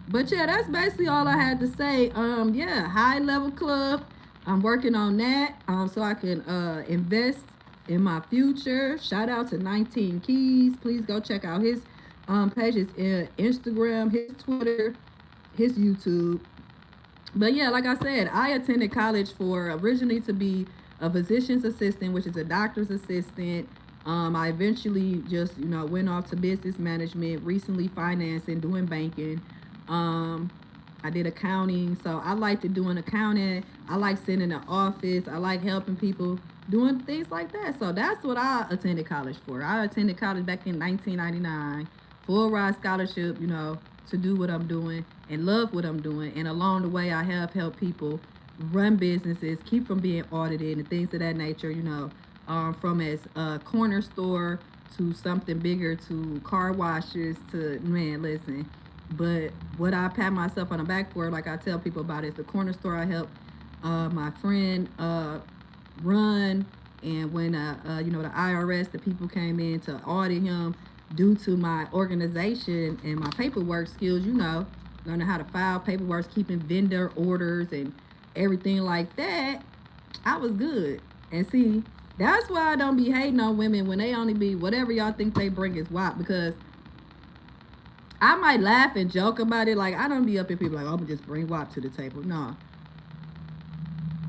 But yeah, that's basically all I had to say. Yeah, high level club. I'm working on that. So I can invest in my future. Shout out to 19 Keys. Please go check out his pages in Instagram, his Twitter, his YouTube. But yeah, like I said, I attended college originally to be a physician's assistant, which is a doctor's assistant. I eventually just, went off to business management, recently financing, doing banking. I did accounting. So I like to doing accounting. I like sitting in the office. I like helping people, doing things like that. So that's what I attended college for. I attended college back in 1999, full ride scholarship, to do what I'm doing and love what I'm doing. And along the way, I have helped people run businesses, keep from being audited and things of that nature, from as a corner store to something bigger to car washes to, man, listen. But what I pat myself on the back for, like I tell people about, is the corner store I helped my friend run. And when, the IRS, the people came in to audit him, due to my organization and my paperwork skills, learning how to file paperwork, keeping vendor orders and everything like that, I was good. And see, that's why I don't be hating on women when they only be whatever y'all think they bring is WAP, because I might laugh and joke about it. Like, I don't be up in people like, oh, I'm gonna just bring WAP to the table. No.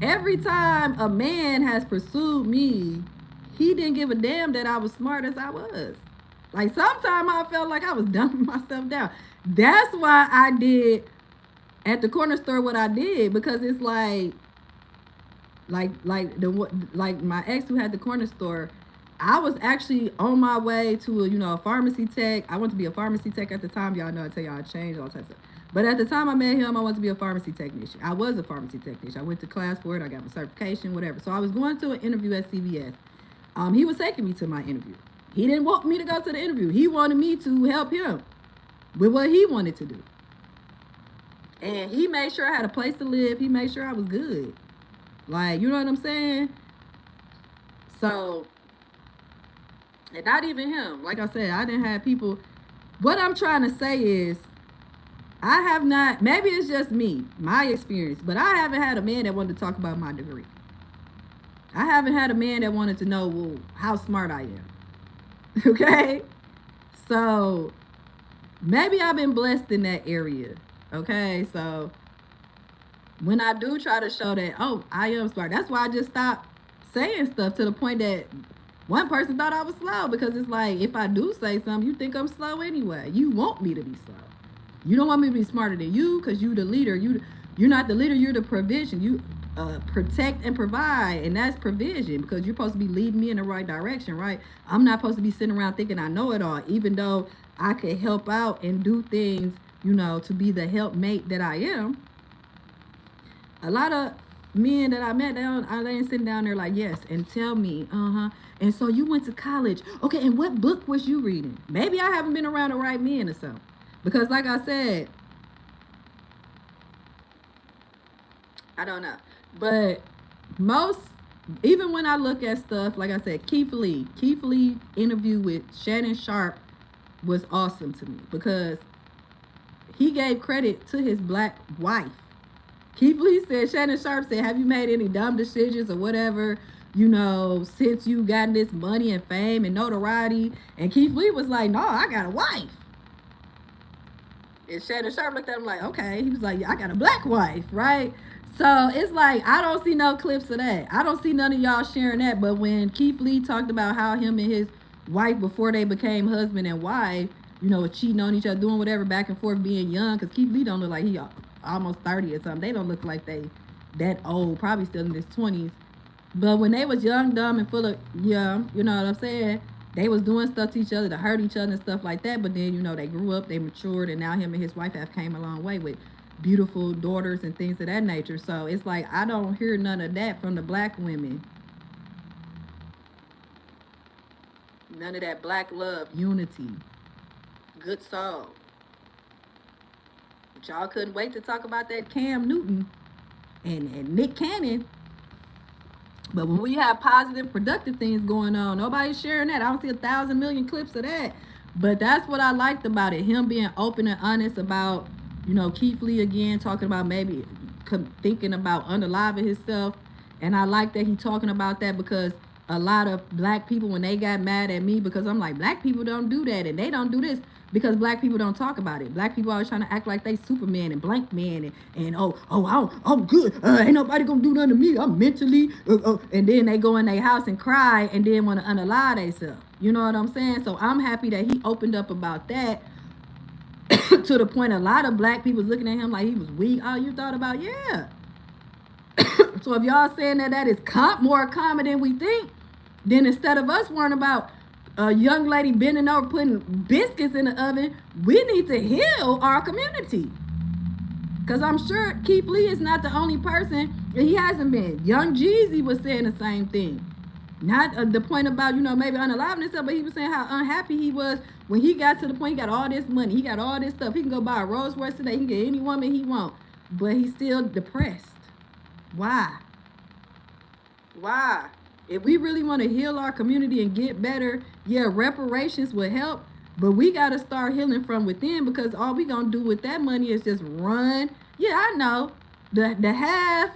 Every time a man has pursued me, he didn't give a damn that I was smart as I was. Like, sometimes I felt like I was dumbing myself down. That's why I did at the corner store what I did, because it's like my ex who had the corner store, I was actually on my way to a pharmacy tech. I wanted to be a pharmacy tech at the time. Y'all know I tell y'all I changed all types of stuff. But at the time I met him, I wanted to be a pharmacy technician. I was a pharmacy technician. I went to class for it. I got my certification, whatever. So I was going to an interview at CVS. He was taking me to my interview. He didn't want me to go to the interview. He wanted me to help him with what he wanted to do. And he made sure I had a place to live. He made sure I was good. Like, you know what I'm saying? So, and not even him. Like I said, I didn't have people. What I'm trying to say is, I have not, maybe it's just me, my experience, but I haven't had a man that wanted to talk about my degree. I haven't had a man that wanted to know, well, how smart I am. Okay? So, maybe I've been blessed in that area. Okay? So, when I do try to show that, oh, I am smart, that's why I just stopped saying stuff, to the point that one person thought I was slow, because it's like, if I do say something, you think I'm slow anyway. You want me to be slow. You don't want me to be smarter than you, because you the leader. You're not the leader, you're the provision. You protect and provide, and that's provision, because you're supposed to be leading me in the right direction, right? I'm not supposed to be sitting around thinking I know it all, even though I could help out and do things, to be the helpmate that I am. A lot of men that I met, they ain't sitting down there like, yes, and tell me, and so you went to college. Okay, and what book was you reading? Maybe I haven't been around the right men or something. Because like I said, I don't know. But even when I look at stuff, like I said, Keith Lee interview with Shannon Sharp was awesome to me, because he gave credit to his black wife. Keith Lee said, Shannon Sharp said, have you made any dumb decisions or whatever, since you gotten this money and fame and notoriety? And Keith Lee was like, no, I got a wife. And Shannon Sharp looked at him like, okay. He was like, yeah, I got a black wife, right? So it's like, I don't see no clips of that. I don't see none of y'all sharing that. But when Keith Lee talked about how him and his wife, before they became husband and wife, cheating on each other, doing whatever, back and forth, being young, because Keith Lee don't look like he almost 30 or something. They don't look like they that old, probably still in his 20s. But when they was young, dumb, and full of young, you know what I'm saying? They was doing stuff to each other to hurt each other and stuff like that. But then, you know, they grew up, they matured, and now him and his wife have came a long way with beautiful daughters and things of that nature. So it's like I don't hear none of that from the black women. None of that black love, unity, good soul. But y'all couldn't wait to talk about that Cam Newton and Nick Cannon. But when we have positive, productive things going on, nobody's sharing that. I don't see 1,000 million clips of that. But that's what I liked about it. Him being open and honest about, you know, Keith Lee again, talking about maybe thinking about unaliving himself. And I like that he talking about that because a lot of black people, when they got mad at me, because I'm like, black people don't do that and they don't do this, because black people don't talk about it. Black people always trying to act like they Superman and blank man and I'm good. Ain't nobody gonna do nothing to me. I'm mentally, and then they go in their house and cry and then want to unalive themselves. You know what I'm saying? So I'm happy that he opened up about that to the point a lot of black people was looking at him like he was weak. Oh, you thought about, yeah. So if y'all saying that is more common than we think, then instead of us worrying about a young lady bending over putting biscuits in the oven, we need to heal our community. Because I'm sure Keith Lee is not the only person, and he hasn't been. Young Jeezy was saying the same thing. Not the point about, you know, maybe unaliving himself, but he was saying how unhappy he was when he got to the point, he got all this money, he got all this stuff. He can go buy a Rolls Royce today, he can get any woman he wants, but he's still depressed. Why? Why? If we really want to heal our community and get better, yeah, reparations will help. But we got to start healing from within, because all we going to do with that money is just run. Yeah, I know. The half,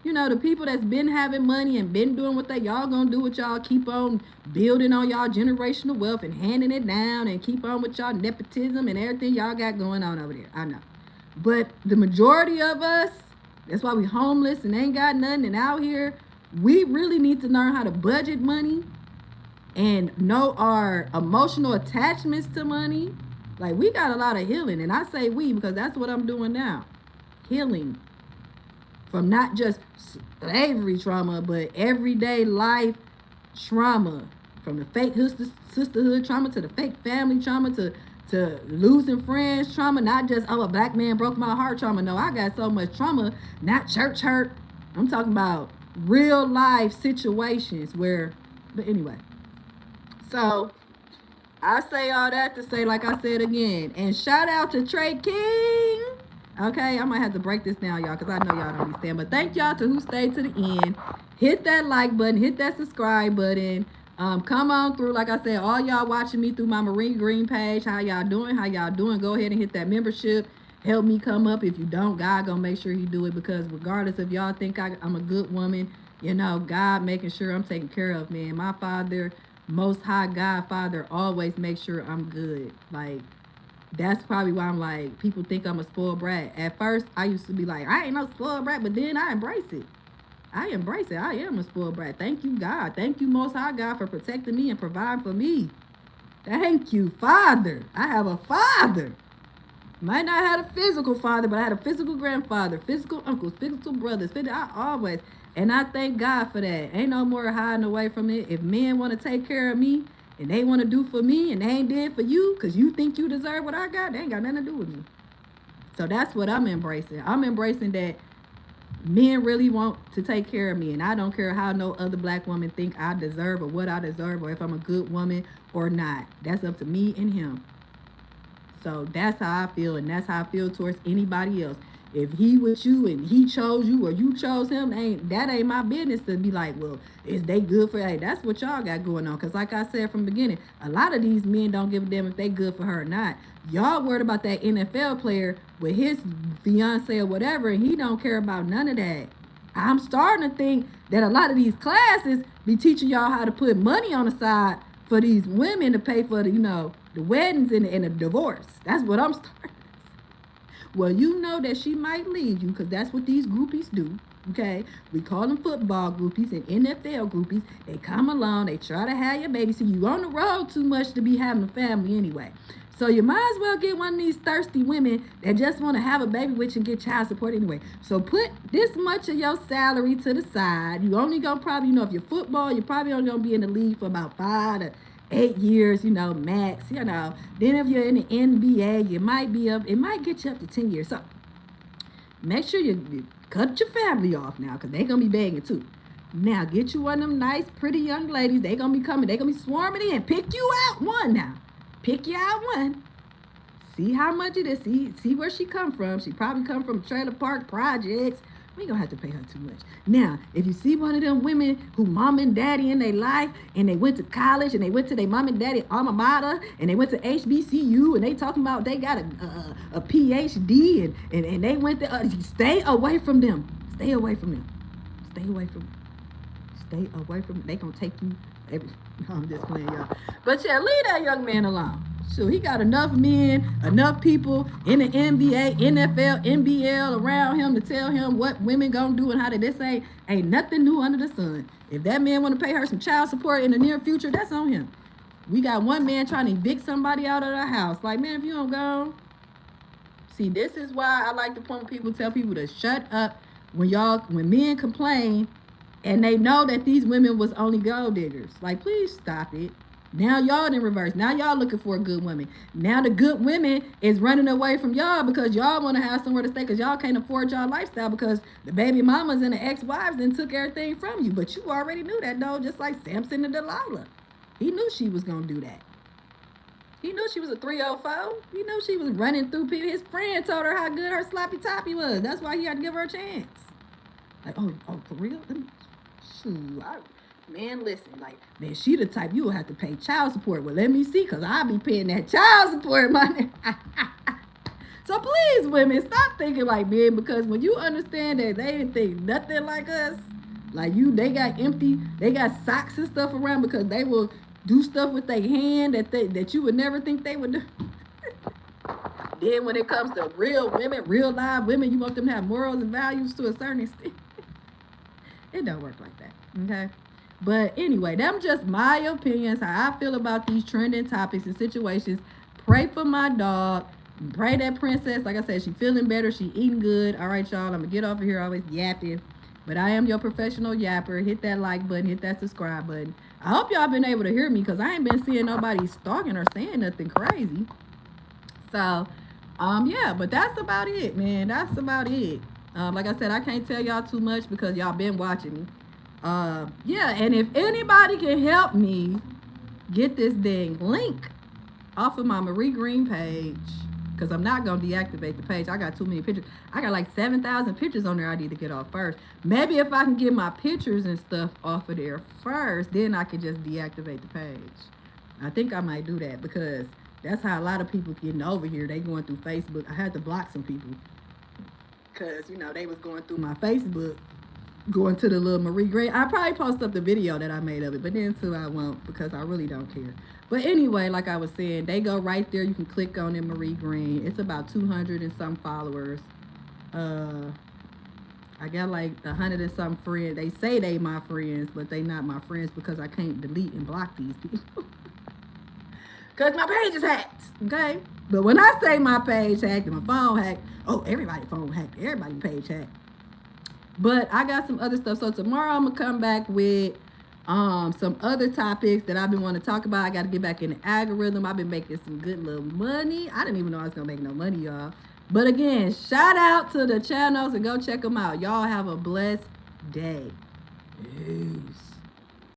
you know, the people that's been having money and been doing what y'all going to do with y'all, keep on building on y'all generational wealth and handing it down and keep on with y'all nepotism and everything y'all got going on over there. I know. But the majority of us, that's why we homeless and ain't got nothing and out here. We really need to learn how to budget money and know our emotional attachments to money. Like, we got a lot of healing. And I say we because that's what I'm doing now. Healing from not just slavery trauma, but everyday life trauma. From the fake sisterhood trauma to the fake family trauma to losing friends trauma. Not just, oh, a black man broke my heart trauma. No, I got so much trauma. Not church hurt. I'm talking about real life situations where, but anyway. So I say all that to say, like I said again, and shout out to Trey King. Okay, I might have to break this down, y'all, because I know y'all don't understand. But thank y'all to who stayed to the end. Hit that like button, hit that subscribe button. Come on through. Like I said, all y'all watching me through my Marine Green page. How y'all doing? How y'all doing? Go ahead and hit that membership. Help me come up. If you don't, God gonna make sure he do it, because regardless if y'all think I'm a good woman, you know, God making sure I'm taken care of, man. My Father, Most High God Father, always make sure I'm good. Like, that's probably why I'm like, people think I'm a spoiled brat. At first, I used to be like, I ain't no spoiled brat, but then I embrace it. I embrace it. I am a spoiled brat. Thank you, God. Thank you, Most High God, for protecting me and providing for me. Thank you, Father. I have a father. Might not have a physical father, but I had a physical grandfather, physical uncles, physical brothers. I always, and I thank God for that. Ain't no more hiding away from it. If men want to take care of me and they want to do for me and they ain't did for you because you think you deserve what I got, they ain't got nothing to do with me. So that's what I'm embracing. I'm embracing that men really want to take care of me, and I don't care how no other black woman think I deserve or what I deserve or if I'm a good woman or not. That's up to me and him. So that's how I feel, and that's how I feel towards anybody else. If he with you and he chose you or you chose him, that ain't my business to be like, well, is they good for hey, that's what y'all got going on. Because like I said from the beginning, a lot of these men don't give a damn if they good for her or not. Y'all worried about that NFL player with his fiance or whatever, and he don't care about none of that. I'm starting to think that a lot of these classes be teaching y'all how to put money on the side for these women to pay for the, you know, the weddings and the divorce. That's what I'm starting. Well, you know that she might leave you because that's what these groupies do. Okay, we call them football groupies and NFL groupies. They come along, they try to have your baby. So you on the road too much to be having a family anyway. So you might as well get one of these thirsty women that just want to have a baby with you and get child support anyway. So put this much of your salary to the side. You only gonna probably, if you're football, you're probably only gonna be in the league for about 5 to 8 years, max, Then if you're in the NBA, you might be up, it might get you up to 10 years. So make sure you cut your family off now, because they're gonna be begging too. Now get you one of them nice, pretty young ladies. They're gonna be coming, they're gonna be swarming in. Pick you out one now. Pick you out one. See how much it is. See where she come from. She probably come from trailer park projects. We ain't gonna have to pay her too much. Now, if you see one of them women who mom and daddy in their life, and they went to college, and they went to their mom and daddy alma mater, and they went to HBCU, and they talking about they got a PhD, and they went to, stay away from them. Stay away from them. Stay away from them. Stay away from them. They gonna take you every, no, I'm just playing, y'all. But yeah, leave that young man alone. So he got enough men, enough people in the NBA, NFL, NBL around him to tell him what women gonna do and how this ain't nothing new under the sun. If that man want to pay her some child support in the near future, that's on him. We got one man trying to evict somebody out of the house. Like, man, if you don't go. See, this is why I like the point when people tell people to shut up when men complain and they know that these women was only gold diggers. Like, please stop it. Now y'all in reverse. Now y'all looking for a good woman. Now the good women is running away from y'all because y'all want to have somewhere to stay because y'all can't afford y'all lifestyle because the baby mamas and the ex-wives then took everything from you. But you already knew that, though, just like Samson and Delilah. He knew she was going to do that. He knew she was a 304. He knew she was running through people. His friend told her how good her sloppy toppy was. That's why he had to give her a chance. Like, oh, for real? Shoot, man, listen, like, man, she the type you will have to pay child support. Well, let me see, because I'll be paying that child support money. So please, women, stop thinking like men, because when you understand that they didn't think nothing like us, like they got socks and stuff around because they will do stuff with their hand that you would never think they would do. Then when it comes to real women, real live women, you want them to have morals and values to a certain extent. It don't work like that, okay? But anyway, that's just my opinions, how I feel about these trending topics and situations. Pray for my dog. Pray that Princess, like I said, she feeling better. She eating good. All right, y'all, I'm going to get off of here always yapping. But I am your professional yapper. Hit that like button. Hit that subscribe button. I hope y'all been able to hear me because I ain't been seeing nobody stalking or saying nothing crazy. So, yeah, but that's about it, man. That's about it. Like I said, I can't tell y'all too much because y'all been watching me. Yeah, and if anybody can help me get this dang link off of my Marie Green page, because I'm not going to deactivate the page. I got too many pictures. I got like 7,000 pictures on there I need to get off first. Maybe if I can get my pictures and stuff off of there first, then I can just deactivate the page. I think I might do that because that's how a lot of people getting over here. They going through Facebook. I had to block some people because, they was going through my Facebook, going to the little Marie Green. I probably post up the video that I made of it, but then too I won't because I really don't care. But anyway, like I was saying, they go right there. You can click on it, Marie Green. It's about 200 and some followers. I got like 100 and some friends. They say they my friends, but they not my friends because I can't delete and block these people. Because my page is hacked, okay? But when I say my page hacked and my phone hacked, oh, everybody's phone hacked. Everybody's page hacked. But I got some other stuff. So tomorrow I'm going to come back with some other topics that I've been wanting to talk about. I got to get back in the algorithm. I've been making some good little money. I didn't even know I was going to make no money, y'all. But again, shout out to the channels and go check them out. Y'all have a blessed day. Peace.